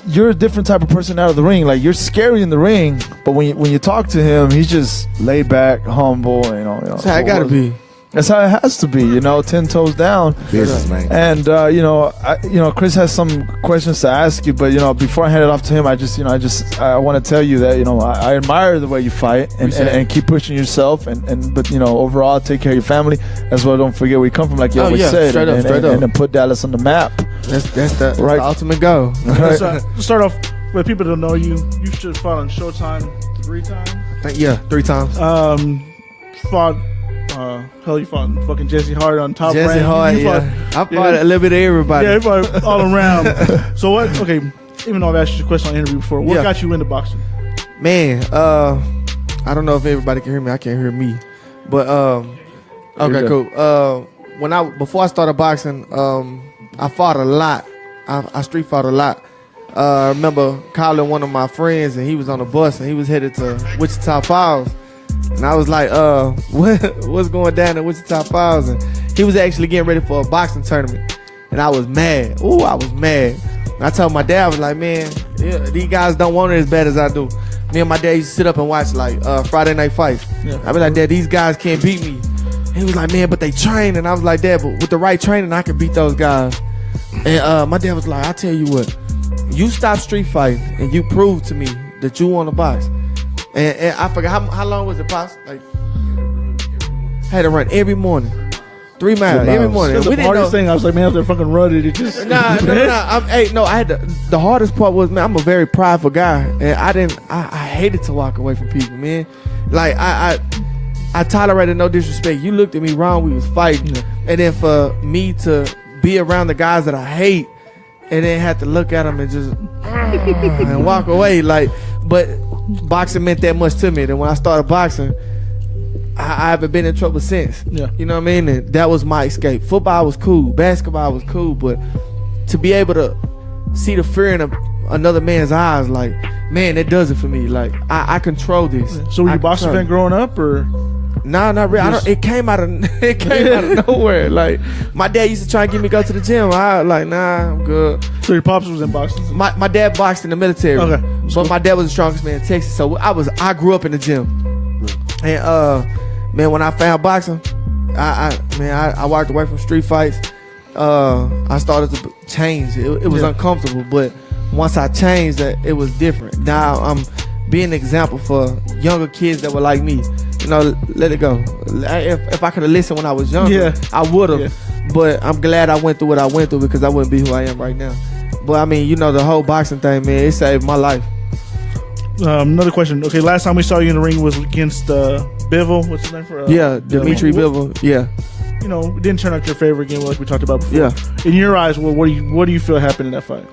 you're a different type of person out of the ring. Like, you're scary in the ring, but when you talk to him, he's just laid back, humble. That's how it gotta be. That's how it has to be, 10 toes down. Business, man. And Chris has some questions to ask you, but before I hand it off to him, I want to tell you that I admire the way you fight and keep pushing yourself, but overall take care of your family as well. Don't forget where you come from, like you always said, straight up. And put Dallas on the map. That's the ultimate goal. Let's start off with people that know you. You should have fought on Showtime 3 times. 3 times. You fought fucking Jesse Hart on Top Rank. Jesse Hart, I fought a little bit of everybody. Yeah, everybody all around. So what? Okay, even though I've asked you a question on the interview before, what got you into boxing? Man, I don't know if everybody can hear me. I can't hear me, but okay, cool. Before I started boxing, I fought a lot. I street fought a lot. I remember calling one of my friends, and he was on a bus, and he was headed to Wichita Falls. And I was like, what's going down in Wichita Falls? And he was actually getting ready for a boxing tournament. And I was mad. Ooh, I was mad. And I told my dad, I was like, man, these guys don't want it as bad as I do. Me and my dad used to sit up and watch like Friday night fights. I'd be like, Dad, these guys can't beat me. He was like, man, but they train. And I was like, Dad, but with the right training, I can beat those guys. And my dad was like, I tell you what, you stop street fighting and you prove to me that you want to box. And I forgot how long was it, Pops? Like, had to run every morning, 3 miles every morning. That's the hardest thing. I was like, man, if they're fucking running, it just nah. I had the hardest part was, man, I'm a very prideful guy, and I hated to walk away from people, man. Like I tolerated no disrespect. You looked at me wrong, we was fighting, and then for me to be around the guys that I hate, and then have to look at them and just and walk away, like, but. Boxing meant that much to me. Then when I started boxing, I haven't been in trouble since. Yeah. You know what I mean? And that was my escape. Football was cool. Basketball was cool. But to be able to see the fear in another man's eyes, like, man, that does it for me. Like, I control this. So were you a boxing fan growing up, or? Nah, not really. It came out of nowhere. Like, my dad used to try and get me to go to the gym. I was like, nah, I'm good. So your pops was in boxing? My dad boxed in the military. Okay. But my dad was the strongest man in Texas. So I grew up in the gym. And man, when I found boxing, I walked away from street fights. I started to change. It was uncomfortable, but once I changed, that it was different. Now I'm being an example for younger kids that were like me. Let it go. If I could have listened when I was younger, I would have. Yeah. But I'm glad I went through what I went through, because I wouldn't be who I am right now. But I mean, the whole boxing thing, man, it saved my life. Another question. Okay, last time we saw you in the ring was against Bivol. What's his name for? Dimitri Bivol. Yeah. It didn't turn out your favorite game like we talked about before. Yeah. In your eyes, what do you feel happened in that fight?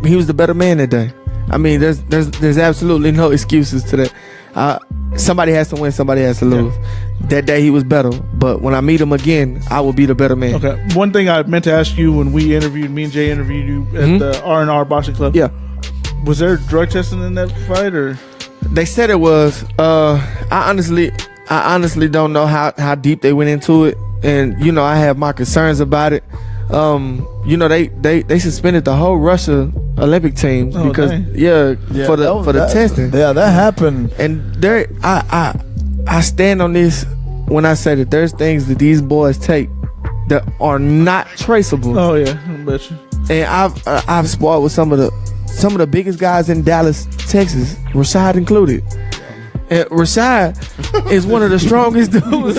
He was the better man that day. I mean, there's absolutely no excuses to that. Somebody has to win, somebody has to lose. Yeah. That day he was better, but when I meet him again, I will be the better man. Okay. One thing I meant to ask you when me and Jay interviewed you at the R&R Boxing Club. Yeah. Was there drug testing in that fight, or? They said it was. I honestly don't know how deep they went into it, and I have my concerns about it. They suspended the whole Russia Olympic team because for the testing. Yeah, that happened. And I stand on this when I say that there's things that these boys take that are not traceable. Oh yeah, I bet you. And I've sparred with some of the biggest guys in Dallas, Texas, Rashad included. And Rashad is one of the strongest dudes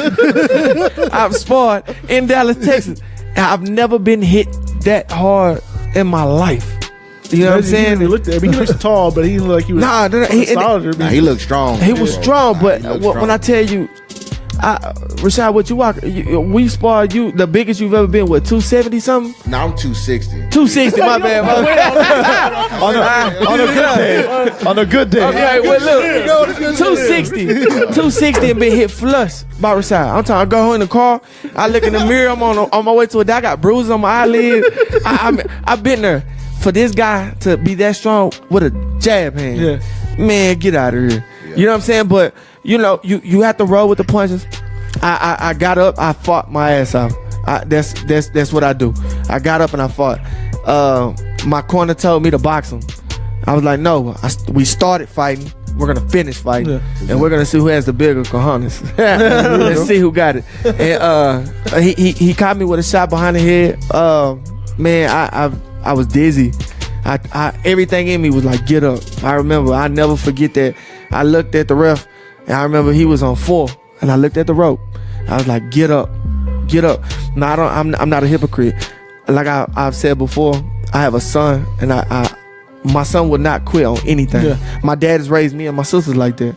I've sparred in Dallas, Texas. And I've never been hit that hard in my life. You know what I'm saying? He looks tall, but he didn't look like he was solid. He looked strong. He was strong, but when I tell you, Rashad, what you walk? We sparred you. The biggest you've ever been, what, 270 something? No, I'm 260. 260, my bad. On a good day. Okay, well look, 260 and been hit flush by Rashad. I'm talking. I go home in the car. I look in the mirror. I'm on my way to a day. I got bruises on my eyelid. I've been there. For this guy to be that strong with a jab hand, man, get out of here. Yeah. You know what I'm saying? But you know, you have to roll with the punches. I got up, I fought my ass off. That's what I do. I got up and I fought. My corner told me to box him. I was like, no. We started fighting. We're gonna finish fighting, and we're gonna see who has the bigger cojones. Let's see who got it. And he caught me with a shot behind the head. Man, I was dizzy. Everything in me was like, get up. I remember, I never forget that. I looked at the ref, and I remember he was on 4, and I looked at the rope. I was like, get up. No, I'm not a hypocrite. Like I've said before, I have a son, and my son would not quit on anything. Yeah. My dad has raised me and my sisters like that.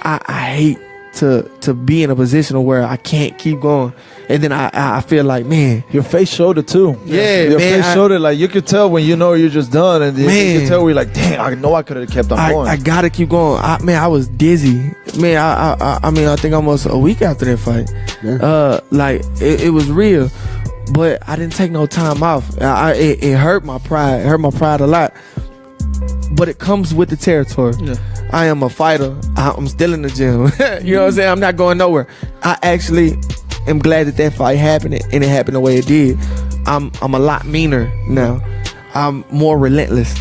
I hate to be in a position where I can't keep going, and then I feel like, man, your face showed it too. Yeah, your man, face showed it. Like, you could tell when you know you're just done, and you can tell we're like, dang, I know I could have kept on going. I gotta keep going. I was dizzy, man. I mean, I think almost a week after that fight. Yeah. Like it was real, but I didn't take no time off. It hurt my pride. It hurt my pride a lot, but it comes with the territory. Yeah. I am a fighter. I'm still in the gym. You know what I'm saying? I'm not going nowhere. I actually am glad that fight happened, and it happened the way it did. I'm a lot meaner now. I'm more relentless.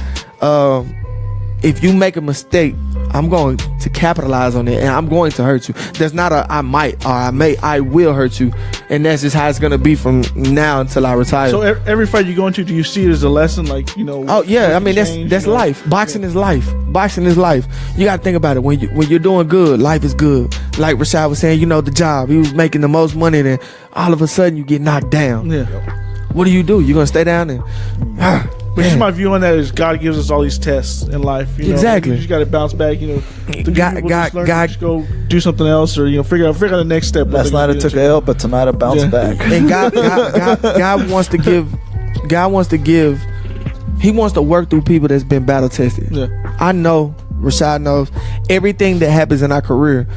If you make a mistake, I'm going to capitalize on it, and I'm going to hurt you. There's not a I might or I will hurt you, and that's just how it's going to be from now until I retire. So every fight you go into, do you see it as a lesson? Like, you know? Oh yeah, I mean that's life. Boxing is life. Boxing is life. You got to think about it. When you're doing good, life is good. Like Rashad was saying, you know, the job, he was making the most money, then all of a sudden you get knocked down. Yeah. What do? You're gonna stay down and. But just my view on that is God gives us all these tests in life. You know? Exactly. You just got to bounce back. You know, God, just go do something else, or figure out the next step. Last night I took a L, but tonight I bounced back. And God wants to give. God wants to give. He wants to work through people that's been battle tested. Yeah. I know. Rashad knows everything that happens in our career.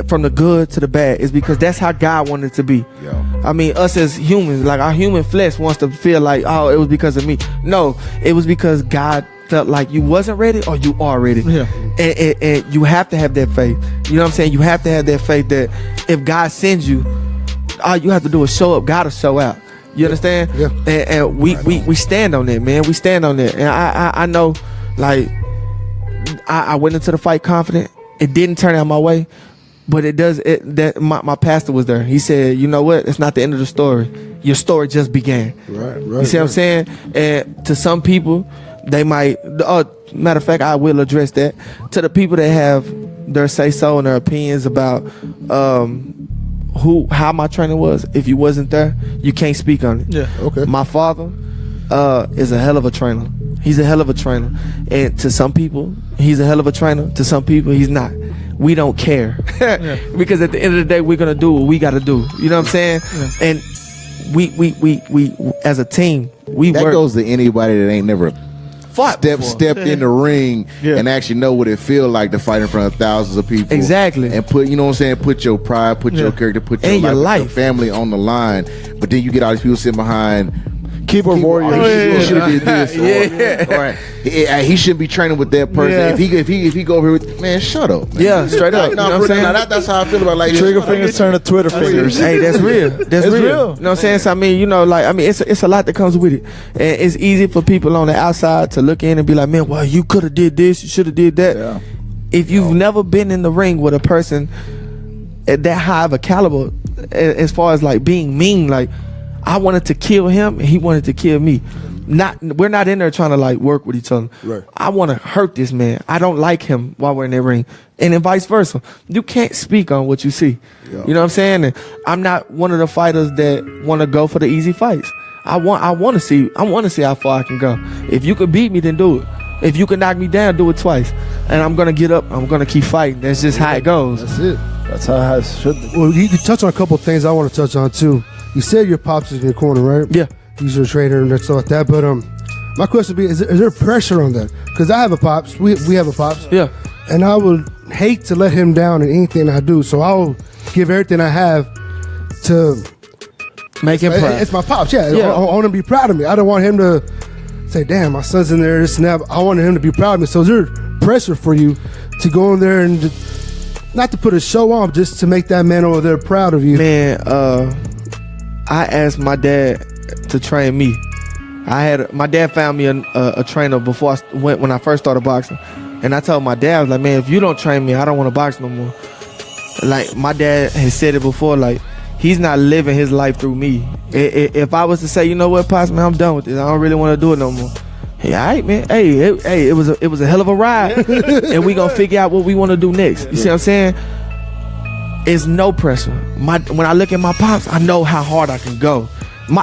From the good to the bad, is because that's how God wanted it to be. Yeah. I mean, us as humans, like our human flesh wants to feel like, oh, it was because of me. No, it was because God felt like you wasn't ready or you are ready. Yeah. And you have to have that faith. You know what I'm saying? You have to have that faith that if God sends you, all you have to do is show up. God will show out. You understand? Yeah. And we stand on that, man. We stand on that. And I know, like, I went into the fight confident. It didn't turn out my way, but it does. My pastor was there. He said, "You know what? It's not the end of the story. Your story just began." Right. You see what I'm saying? And to some people, they might. Matter of fact, I will address that. To the people that have their say so and their opinions about how my training was. If you wasn't there, you can't speak on it. Yeah. Okay. My father is a hell of a trainer. He's a hell of a trainer. And to some people, he's a hell of a trainer. To some people, he's not. We don't care. Because at the end of the day, we're going to do what we got to do. You know what I'm saying? Yeah. And we as a team, we that work. Goes to anybody that ain't never stepped in the ring and actually know what it feel like to fight in front of thousands of people. Exactly. And put, you know what I'm saying, put your pride, put your character, put your life, your family on the line. But then you get all these people sitting behind keyboard warrior. He should have did this. Or he shouldn't be training with that person. Yeah. If he go over here with, man, shut up. Man. Yeah, straight up. You know what I'm saying? That's how I feel about like trigger fingers turn to Twitter fingers. Hey, that's real. That's real. You know what I'm saying? So I mean, it's a lot that comes with it, and it's easy for people on the outside to look in and be like, man, well, you could have did this, you should have did that. Yeah. if you've never been in the ring with a person at that high of a caliber, as far as like being mean, like I wanted to kill him and he wanted to kill me. We're not in there trying to like work with each other. Right. I want to hurt this man. I don't like him while we're in that ring, and then vice versa. You can't speak on what you see. Yeah. You know what I'm saying? And I'm not one of the fighters that want to go for the easy fights. I want to see how far I can go. If you could beat me, then do it. If you can knock me down, do it twice. And I'm gonna get up. I'm gonna keep fighting. That's just how it goes. That's it. That's how it should be. Well, you touch on a couple of things I want to touch on too. You said your pops is in your corner, right? Yeah. He's your trainer and stuff like that. But my question would be: is there pressure on that? Because I have a pops. We have a pops. Yeah. And I would hate to let him down in anything I do. So I'll give everything I have to make him proud. It's my pops. Yeah. I want him to be proud of me. I don't want him to say, "Damn, my son's in there." This and that. I want him to be proud of me. So is there pressure for you to go in there and not to put a show on, just to make that man over there proud of you? Man, I asked my dad to train me. My dad found me a trainer before when I first started boxing, and I told my dad, I was like, man, if you don't train me, I don't want to box no more. Like my dad has said it before, like he's not living his life through me. If I was to say, you know what, Pops, man, I'm done with this. I don't really want to do it no more. Hey, all right, man. Hey, it was a hell of a ride, and we gonna figure out what we want to do next. You see what I'm saying? It's no pressure. When I look at my pops, I know how hard I can go. A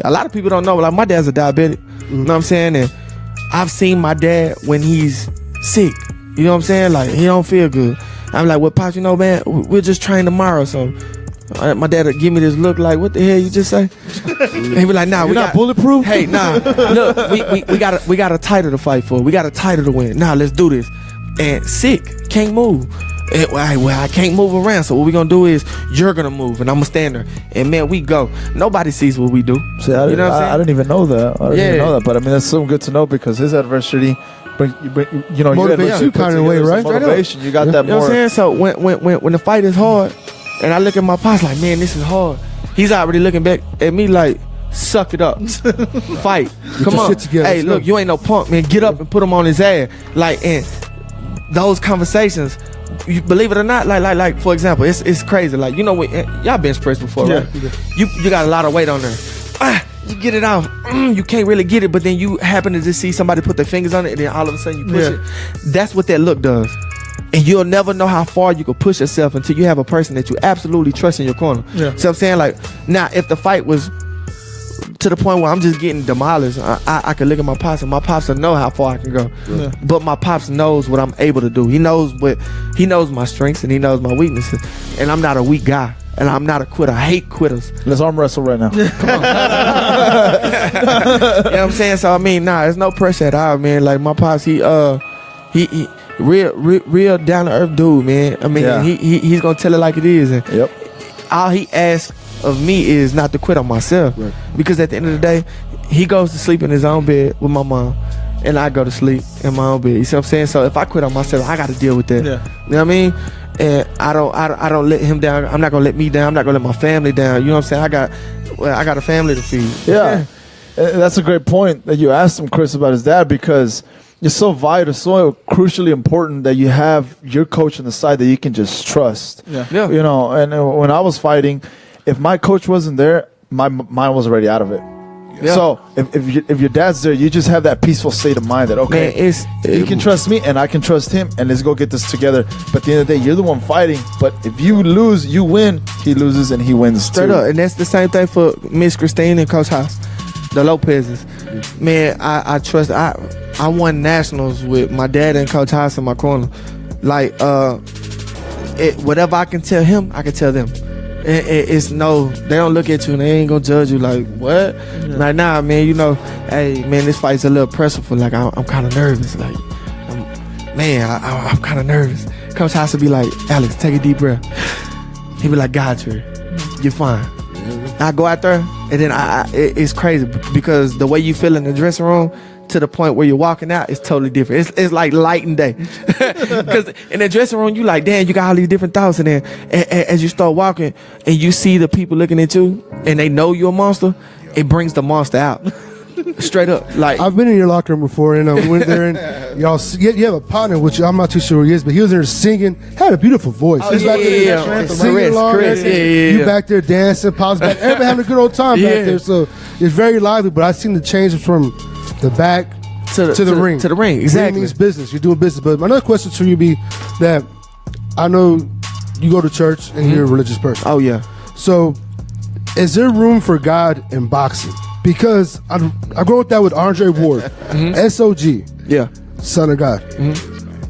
lot of people don't know, like my dad's a diabetic. You know what I'm saying? And I've seen my dad when he's sick. You know what I'm saying? Like he don't feel good. I'm like, well, Pops, you know, man, we'll just train tomorrow or something. My dad would give me this look like, what the hell you just say? He be like, nah, You're not bulletproof? Hey, nah, look, we got a title to fight for. We got a title to win. Nah, let's do this. And sick, can't move. And, well, I can't move around, so what we gonna do is you're gonna move and I'm gonna stand there. And man, we go. Nobody sees what we do. See, I didn't even know that. I didn't even know that. But I mean, that's so good to know because his adversity, motivates you kind of way, right? Motivation. You got that you know more. what I'm saying? So when the fight is hard, and I look at my pops like, man, this is hard. He's already looking back at me like, suck it up, fight. Come on, hey, look, you ain't no punk, man. Get up and put him on his ass. Like, and those conversations. You believe it or not, like for example, it's crazy. Like, you know, y'all bench press before, right? Yeah. You got a lot of weight on there. You get it off. You can't really get it, but then you happen to just see somebody put their fingers on it, and then all of a sudden you push it. That's what that look does. And you'll never know how far you can push yourself until you have a person that you absolutely trust in your corner. Yeah. So I'm saying, like, now if the fight was to the point where I'm just getting demolished, I can look at my pops and my pops will know how far I can go. Yeah. But my pops knows what I'm able to do. He knows my strengths and he knows my weaknesses. And I'm not a weak guy. And I'm not a quitter. I hate quitters. Let's arm wrestle right now. Come on. You know what I'm saying? So I mean, there's no pressure at all, man. Like my pops, he real down to earth dude, man. I mean, he's gonna tell it like it is. And all he asks of me is not to quit on myself, right? Because at the end of the day, he goes to sleep in his own bed with my mom, and I go to sleep in my own bed. You see what I'm saying? So if I quit on myself, I got to deal with that. Yeah. You know what I mean? And I don't let him down. I'm not gonna let me down. I'm not gonna let my family down. You know what I'm saying? I got a family to feed. Yeah. That's a great point that you asked him, Chris, about his dad, because it's so vital, so crucially important that you have your coach on the side that you can just trust. Yeah. You know, and when I was fighting, if my coach wasn't there, my mind was already out of it. Yeah. So if your dad's there, you just have that peaceful state of mind that, okay, man, you can trust me and I can trust him, and let's go get this together. But at the end of the day, you're the one fighting. But if you lose, you win. He loses and he wins straight up. And that's the same thing for Miss Christine and Coach House, the Lopez's. Man, I trust. I won nationals with my dad and Coach House in my corner. Like, whatever I can tell him, I can tell them. It's no, they don't look at you and they ain't gonna judge you like, what? Yeah. Like, nah, man, you know, hey, man, this fight's a little pressure. Like, I'm kind of nervous. Like, I'm kind of nervous. Coach House will be like, Alex, take a deep breath. He be like, got you. You're fine. I go out there, and then it's crazy because the way you feel in the dressing room to the point where you're walking out is totally different. It's like light and day. Because in the dressing room, you like, damn, you got all these different thoughts. And then as you start walking and you see the people looking at you and they know you're a monster, it brings the monster out. Straight up, like I've been in your locker room before, and we went there, and y'all. You have a partner, which I'm not too sure who he is, but he was there singing. Had a beautiful voice. Oh, He's back there singing along. Chris, You back there dancing, pause back. Everybody having a good old time back there. So it's very lively. But I seen the change from the back to the ring. To the ring, exactly. Ring means business. You're doing business. But my other question to you be that I know you go to church and you're a religious person. Oh yeah. So is there room for God in boxing? Because I go with that with Andre Ward, SOG, Son of God.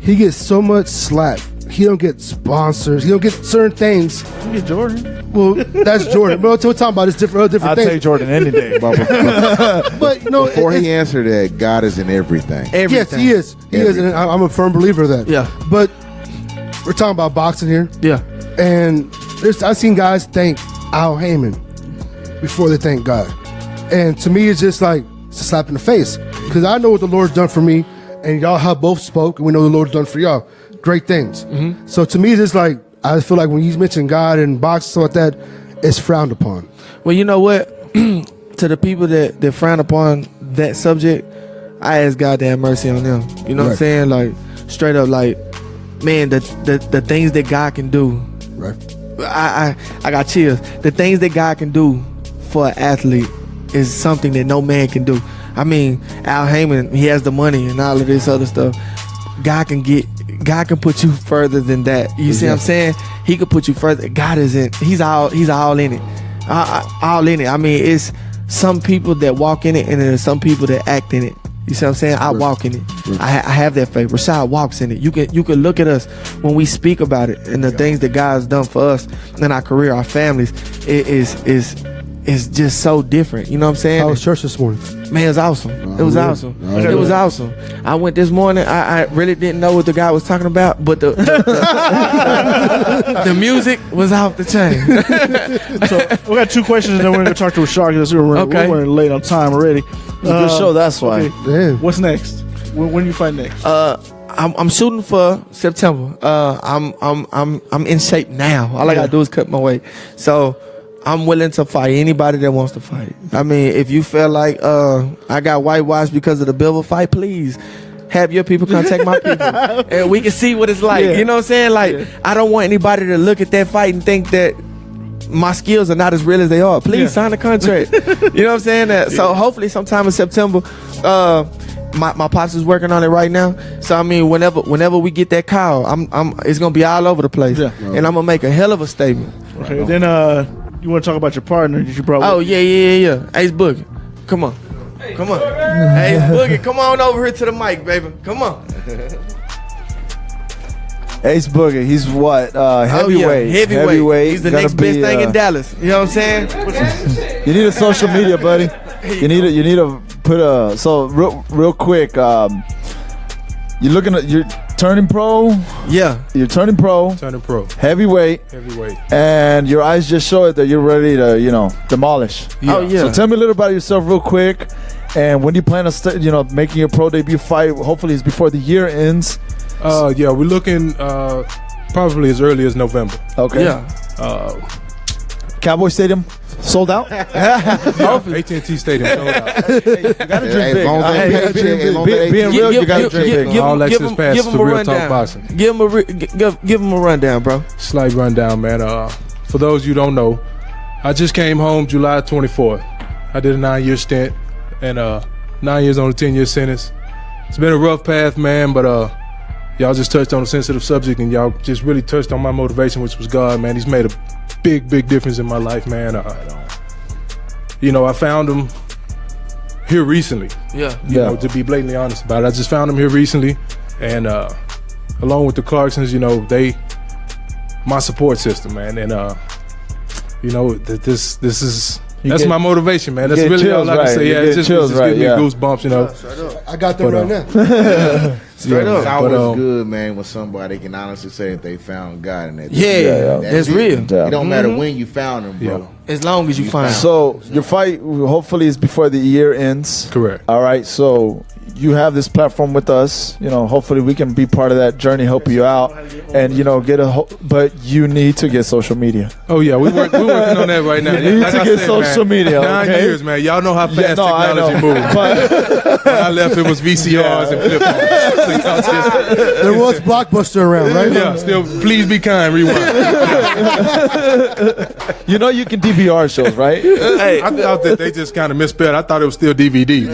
He gets so much slack. He don't get sponsors. He don't get certain things. You get Jordan. Well, that's Jordan. But we're talking about it's different I'll things. take Jordan any day, Bubba. But you know, Before he answered that, God is in everything. yes, he is. He is, and I'm a firm believer of that. Yeah. But we're talking about boxing here. Yeah. And I've seen guys thank Al Heyman before they thank God. And to me, it's just like it's a slap in the face. Because I know what the Lord's done for me, and y'all have both spoke, and we know the Lord's done for y'all. Great things. So to me, it's just like, I feel like when you mention God and boxing, stuff like that, it's frowned upon. Well, you know what? To the people that frown upon that subject, I ask God to have mercy on them. You know what I'm saying? Like, straight up, like, man, the things that God can do. Right. I got chills. The things that God can do for an athlete is something that no man can do. I mean, Al Heyman, he has the money and all of this other stuff. God can put you further than that. You see what I'm saying? He could put you further. God isn't. He's all in it. All in it. I mean, it's some people that walk in it, and there's some people that act in it. You see what I'm saying? I walk in it. I have that faith. Rashad walks in it. You can look at us when we speak about it and the things that God's done for us in our career, our families. It is just so different. You know what I'm saying? How was church this morning? Man, it was awesome. It was awesome. It was awesome. I went this morning. I really didn't know what the guy was talking about, but the music was off the chain. So we got 2 questions, and then we're going to talk to Rashad because we're running late on time already. Good show, that's why. Damn. What's next? When do you fight next? I'm shooting for September. I'm in shape now. All I gotta do is cut my weight. So I'm willing to fight anybody that wants to fight. I mean, if you feel like I got whitewashed because of the Bivol fight, please have your people contact my people, and we can see what it's like. You know what I'm saying? Like, I don't want anybody to look at that fight and think that my skills are not as real as they are. Please sign the contract. You know what I'm saying? So hopefully sometime in September, my pops is working on it right now. So I mean, whenever we get that call, it's gonna be all over the place, and I'm gonna make a hell of a statement. Okay, then you want to talk about your partner that you brought? Oh yeah. Ace Boogie, come on. Ace Boogie, come on over here to the mic, baby. Come on. Ace Boogie, he's what? Heavyweight. Heavyweight. He's the next best thing in Dallas. You know what I'm saying? You need a social media, buddy. You need to put a. So real quick, you're looking at you're turning pro. Yeah, you're turning pro. Heavyweight. And your eyes just show it that you're ready to demolish. Oh yeah. So tell me a little about yourself, real quick. And when do you plan on making your pro debut fight? Hopefully, it's before the year ends. We're looking probably as early as November. Okay. Yeah. Cowboy Stadium sold out. AT&T Stadium sold out. You gotta drink big. Being real, you gotta drink big. All access passes for Real Talk Boxing. Give him a rundown, bro. Slight rundown, man. For those you don't know, I just came home July 24th. I did a 9-year stint and 9 years on a 10-year sentence. It's been a rough path, man, but y'all just touched on a sensitive subject, and y'all just really touched on my motivation, which was God, man. He's made a big difference in my life, man. I found him here recently. Yeah. You know, to be blatantly honest about it. I just found him here recently, and along with the Clarksons, they my support system, man. And this is that's my motivation, man. That's really all I can say. Yeah, it's just giving me goosebumps, I got them right now. Straight up. It's always good, man, when somebody can honestly say that they found God in that. That's real. It don't matter when you found him, bro. As long as you find him. So your fight hopefully is before the year ends. Correct. All right. So you have this platform with us. Hopefully we can be part of that journey, help you out, and but you need to get social media. Oh yeah, we're working on that right now. You need to get social media. 9 okay? years, man. Y'all know how fast technology moves. But when I left, it was VCRs and flip phones. There was Blockbuster around, right? Yeah, still, please be kind, rewind. you can DVR shows, right? Hey, I thought that they just kind of misspelled. I thought it was still DVD.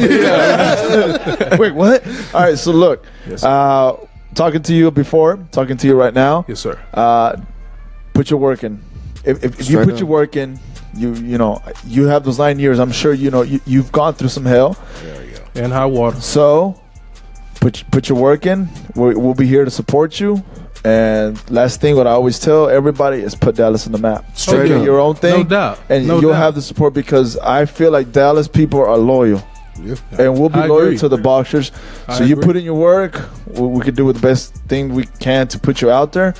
Wait, what? All right, so look, talking to you before, talking to you right now. Yes, sir. Put your work in. If you put your work in, you have those 9 years. I'm sure you've gone through some hell. And high water. So put your work in. We'll be here to support you. And last thing, what I always tell everybody is put Dallas on the map. Straight Make it up. your own thing. No doubt. And No you'll doubt. have the support because I feel like Dallas people are loyal. Yeah. And we'll be I loyal agree. to the Boxers. So I you agree. put in your work. We can do the best thing we can to put you out there.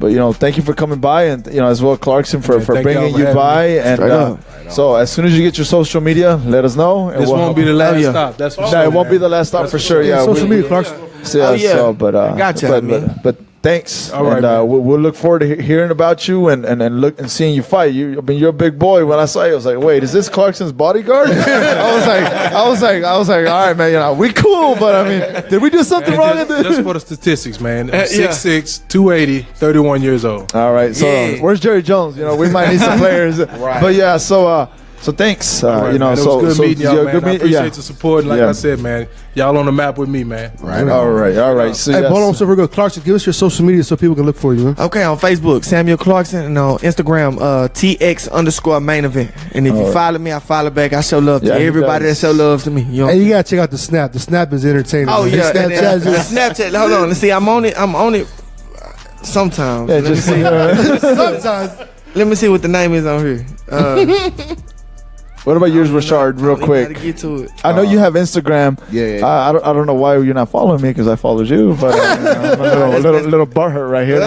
But thank you for coming by, and as well Clarkson for thank bringing y'all for you having by. me. And so as soon as you get your social media, let us know. And This we'll won't be the last stop. That's for No, sure. it won't be the last stop for sure. Yeah, Social media, Clarkson. So, so, but Gotcha, man. but thanks. All right, and man. we'll look forward to hearing about you and look and seeing you fight. You're a big boy. When I saw you, I was like, wait, is this Clarkson's bodyguard? I was like, all right, man. We cool, but I mean, did we do something wrong? Just for the statistics, man. 6'6", 280, 31 years old. All right, so where's Jerry Jones? We might need some players. Right. But yeah, so thanks. All right, man. It so was good meeting y'all, man. I appreciate yeah. the support. And like I said, man, y'all on the map with me, man. Right. All right. So, Hey, yes. hold on, so we're good. Clarkson, give us your social media so people can look for you, man. Okay, on Facebook, Samuel Clarkson, and on Instagram, TX_main event. And if you follow me, I follow back. I show love to Yeah, he everybody that does. show love to me. You know? Hey, you gotta check out the Snap. The Snap is entertaining. Oh man. yeah, The and then Snapchat the is- Snapchat. Hold on, let's see. I'm on it. Sometimes. Yeah, Let me just see. sometimes. Let me see what the name is on here. What about yours, Rashard? Real Gotta quick. get to it. I know you have Instagram. Yeah. I don't know why you're not following me because I followed you, but I'm a little butthurt right here.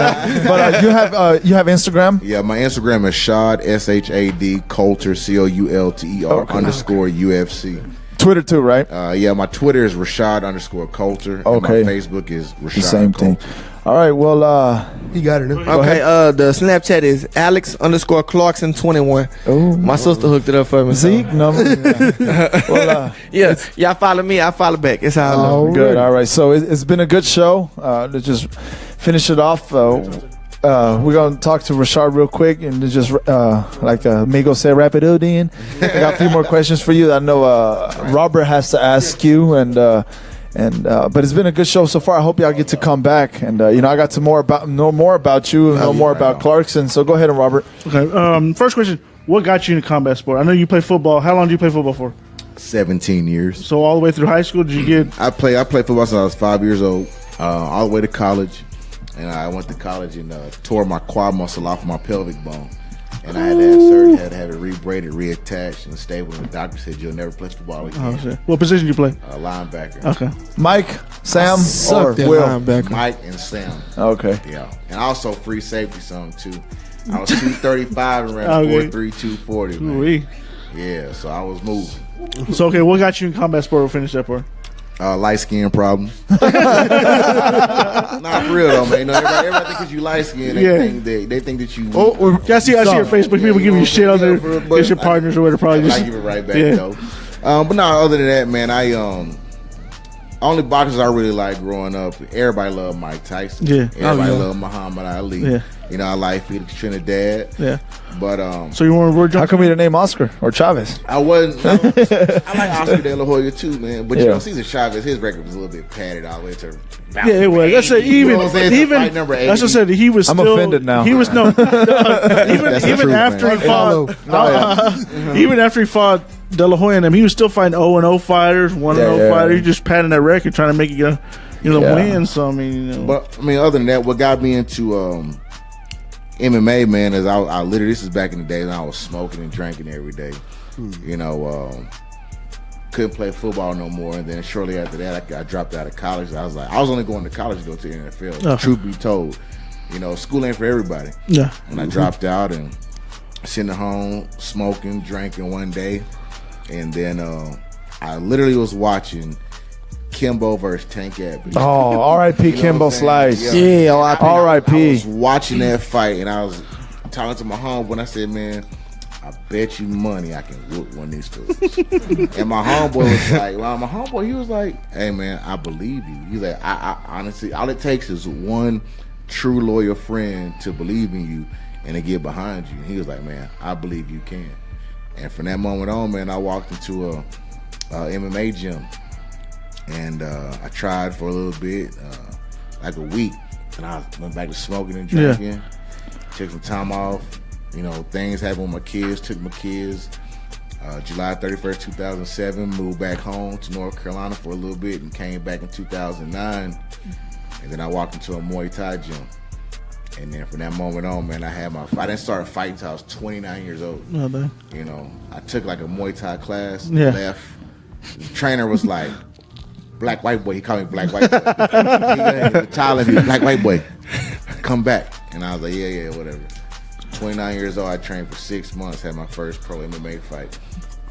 But you have Instagram. Yeah, my Instagram is Shad SHAD Coulter COULTER _UFC. Twitter too, right? Yeah, my Twitter is Rashad_Coulter. Okay. And my Facebook is Rashad The same thing. Coulter. All right. Well, You got it. Huh? Okay, the Snapchat is Alex_Clarkson21. oh, My sister hooked it up for me. so- Zeke. No. Well, Yeah, y'all follow me, I follow back. It's how I know. good. All right. So it's been a good show. Let's just finish it off. We're gonna talk to Rashad real quick and just like Migo said, wrap it up. I got a few more questions for you that I know Robert has to ask you, and but it's been a good show so far. I hope y'all get to come back, and I got to know more about you, know more about Clarkson. So go ahead, and Robert. Okay. First question: what got you into combat sport? I know you play football. How long did you play football for? 17 years. So all the way through high school, did you get? I played football since I was 5 years old, all the way to college. And I went to college and tore my quad muscle off my pelvic bone. And I had to have surgery, had to have it rebraided, reattached, and stable. And the doctor said you'll never play football again. Oh, shit. What position did you play? Linebacker. Okay. Mike, Sam, or Suck that Will? linebacker. Mike and Sam. Okay. Yeah. And also free safety some too. I was 235 and ran Okay. 4'3", 240. Man. Ooh-wee. Yeah, so I was moving. So okay, what got you in combat sport? We'll finish that part. Light skin problems. Not for real though, man. Everybody think because you light skin, they think that you. I see your Facebook. People give you shit on there. It's your partners or whatever. Probably I just give it right back though. But no, other than that, man, I only boxers I really like growing up. Everybody loved Mike Tyson. Yeah. Everybody loved Muhammad Ali. Yeah. I like Felix Trinidad. Yeah. But So you want to How come you didn't name Oscar or Chavez? I wasn't. I like Oscar De La Hoya too, man. But Cesar Chavez, his record was a little bit padded all the way to. Yeah, it was. That's it. Even fight number 80. that's what I said. He was. I'm still, offended now. He was even the even truth, after man. he fought. Even after he fought De La Hoya and them, he was still fighting 0-0 fighters, 1-0 fighters. He just padding that record, trying to make it win. So I mean, But other than that, what got me into MMA, man, is I literally, this is back in the days when I was smoking and drinking every day. Couldn't play football no more, and then shortly after that, I dropped out of college. I was only going to college to go to the NFL. Truth be told, school ain't for everybody. Yeah. And I dropped out and sitting at home smoking, drinking one day, and then I literally was watching Kimbo versus Tank Abbott. Oh, R.I.P. You know Kimbo what I'm saying? Slice. Yeah, I R.I.P. was watching that fight, and I was talking to my homeboy, and I said, man, I bet you money I can whoop one of these fools. And my homeboy was like, he was like, hey, man, I believe you. He's like, I honestly, all it takes is one true loyal friend to believe in you and to get behind you. And he was like, man, I believe you can. And from that moment on, man, I walked into a MMA gym, and I tried for a little bit, like a week, and I went back to smoking and drinking. Took some time off. You know, things happened with my kids. Took my kids. July 31st, 2007, moved back home to North Carolina for a little bit and came back in 2009. And then I walked into a Muay Thai gym. And then from that moment on, man, I didn't start fighting until I was 29 years old. Oh, man. You know, I took like a Muay Thai class, Yeah. left. The trainer was like, black white boy. He called me black white boy. He Thailand, he was black white boy. Come back. And I was like, yeah, whatever. 29 years old, I trained for 6 months, had my first pro MMA fight.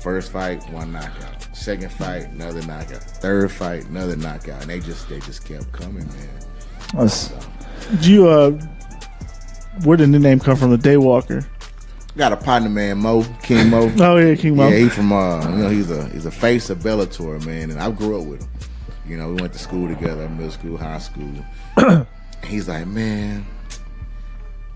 First fight, one knockout. Second fight, another knockout. Third fight, another knockout. And they just kept coming, man. Do you, where did the name come from, the Daywalker? Got a partner, man, Mo, King Mo. Oh, yeah, King Mo. Yeah, he from, he's a face of Bellator, man, and I grew up with him. You know, we went to school together, middle school, high school. And he's like, man,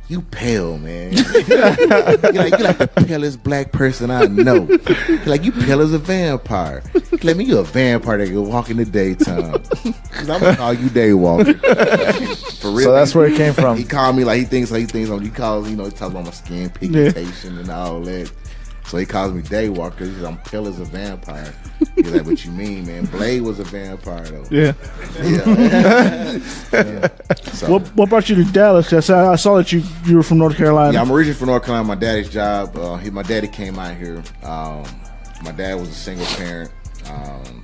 you pale, man. You're like the palest black person I know. You're like, you pale as a vampire. Let me, you a vampire that can walk in the daytime. Cause I'm gonna call you Daywalker. For real. So that's where it came from. He called me like he thinks on. He calls, he talks about my skin pigmentation and all that. So he calls me Daywalker. He says I'm pale as a vampire. He's like, what you mean, man? Blade was a vampire though. Yeah. So, What brought you to Dallas? 'Cause I saw that you were from North Carolina. yeah, I'm originally from North Carolina. My daddy's job. My daddy came out here. My dad was a single parent.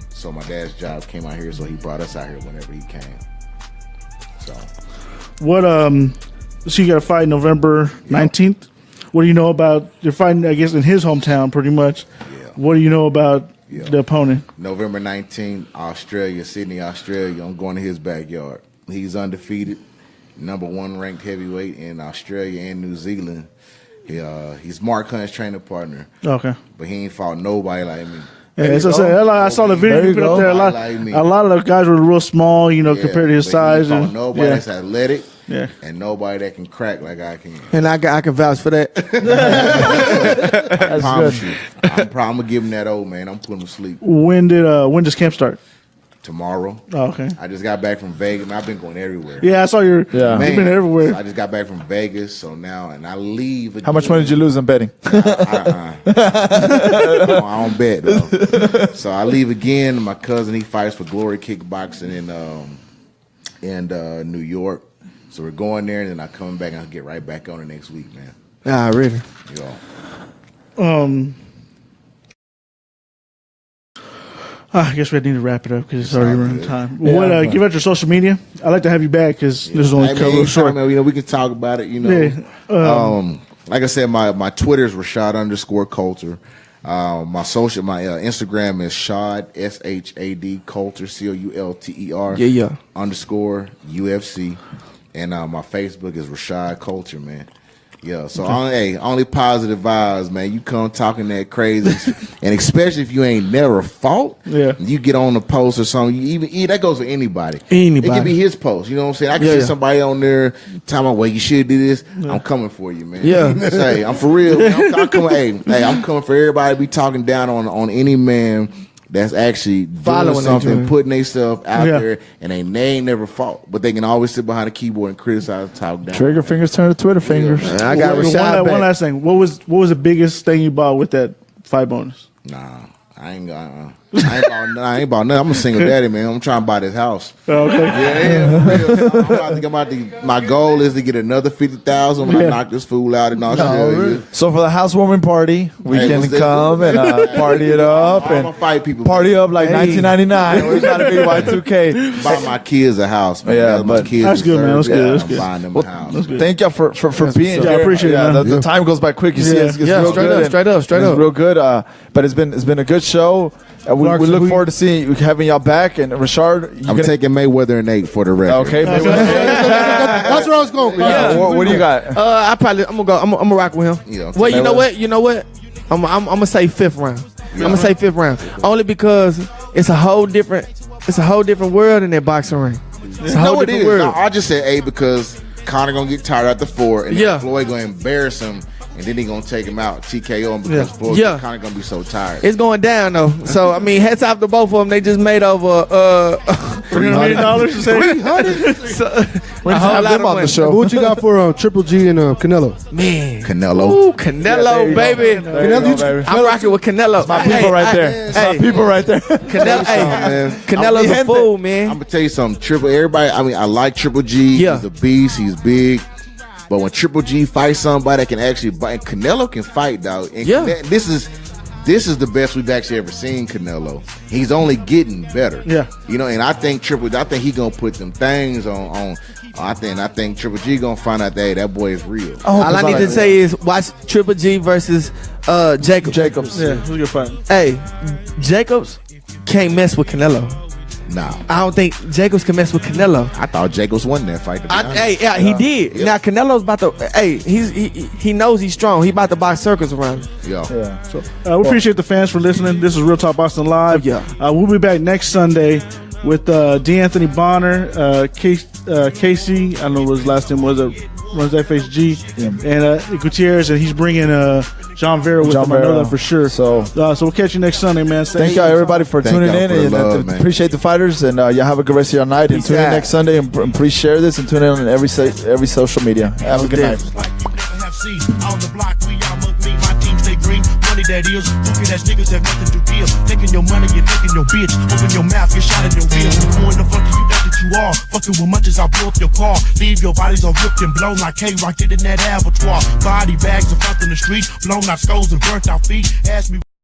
So my dad's job came out here. So he brought us out here whenever he came. So What so you got a fight November 19th? What do you know about you're fighting, I guess, in his hometown pretty much? Yeah. What do you know about the opponent? November 19th, Australia, Sydney, Australia. I'm going to his backyard. He's undefeated, #1 ranked heavyweight in Australia and New Zealand. He's Mark Hunt's training partner. Okay. But he ain't fought nobody like me. Yeah, so I saw the video you put up there. A lot of the guys were real small, compared to his size. He ain't fought nobody that's athletic. Yeah. And nobody that can crack like I can. And I can vouch for that. I promise you. I'm gonna give him that old man. I'm putting him to sleep. When does camp start? Tomorrow. Oh, okay. I just got back from Vegas. I've been going everywhere. Yeah, I saw you've been everywhere. So I just got back from Vegas, so now and I leave. Again. How much money did you lose in betting? I don't bet though. So I leave again. My cousin, he fights for Glory Kickboxing in New York. So we're going there, and then I come back and I'll get right back on it next week, man. Really? I guess we need to wrap it up because it's already running time. Yeah, give out your social media. I'd like to have you back because this is only a little short. We can talk about it. Like I said, my Twitter is Rashad_Coulter. My Instagram is Shad SHAD Coulter COULTER _UFC, and my Facebook is Rashad Coulter, man. Yeah, so only positive vibes, man. You come talking that crazy, and especially if you ain't never fought, you get on the post or something. That goes for anybody. It can be his post. You know what I'm saying? I can see somebody on there telling me, well, you should do this. I'm coming for you, man. Yeah, say I'm for real. Man. I'm coming. I'm coming for everybody to be talking down on any man that's actually doing something, putting themselves out there, and they ain't never fought, but they can always sit behind a keyboard and criticize, talk down. Trigger fingers turn to Twitter fingers. I got Rashad one last thing. What was the biggest thing you bought with that fight bonus? Nah, I ain't bought nothing. I'm a single daddy, man. I'm trying to buy this house. Oh, okay. My goal is to get another 50,000 when I knock this fool out in Australia. So for the housewarming party, we can come and party it up and fight people. Party up like 1999. We're trying to be Y2K. Buy my kids a house, man. Yeah, my kids that's good, man. That's good. I'm buying them a house. Thank y'all for being here. I appreciate it, man. The time goes by quick. You see, it's real good. Straight up. It's real good. But it's been a good show. We Clarkson, look who forward to seeing having y'all back. And Rashad, I'm taking Mayweather and 8 for the record. Okay, That's where I was going. Yeah. What do you got? I'm gonna rock with him. Yeah, Well, you know what? I'm gonna say 5th round. I'm gonna say 5th round. Only because it's a whole different world in that boxing ring. It's a whole No, it different is. world. I just said 8 because Conor gonna get tired after 4, and then Floyd gonna embarrass him, and then he gonna take him out, TKO him because Floyd Conor gonna be so tired. It's going down though. So I mean, hats off to both of them. They just made over $300 million to say. We're have them on the show. What you got for Triple G and Canelo? Man, Canelo. Ooh, Canelo, baby. I'm rocking with Canelo. My people right there. My people right there. Canelo's a fool, man. I'm gonna tell you something. Everybody. I mean, I like Triple G. Yeah. He's a beast. He's big. But when Triple G fights somebody that can actually fight, and Canelo can fight, dog. And this is the best we've actually ever seen Canelo. He's only getting better. Yeah. You know, and I think he gonna put them things on. I think Triple G gonna find out that boy is real. All I need to say is watch Triple G versus Jacobs. Yeah, it was a good fight. Hey, Jacobs can't mess with Canelo. Nah. I don't think Jacobs can mess with Canelo. I thought Jacobs won that fight. He did. Now Canelo's about to. He knows he's strong. He about to box circles around him. Yeah. So we appreciate the fans for listening. This is Real Talk Boston Live. Yeah. We'll be back next Sunday with D. Anthony Bonner, Casey. I don't know what his last name was. Runs FHG, and Gutierrez, and he's bringing John Vera with him. I know that for sure. So we'll catch you next Sunday, man. Thank y'all, everybody, for tuning in. And appreciate the fighters, and y'all have a good rest of your night. And tune in next Sunday, and please share this and tune in on every social media. Have a good night. On the block, we all mug me, my team stay green. Money that is, looking at niggas have nothing to give. Taking your money, you're taking your bitch. Open your mouth, get shot in your ribs. Who in the fuck do you think that you are? Fucking with munches, I'll blow up your car. Leave your bodies all ripped and blown like K-Rock did in that abattoir. Body bags are fucked in the streets, blown out skulls and burnt out feet. Ask me.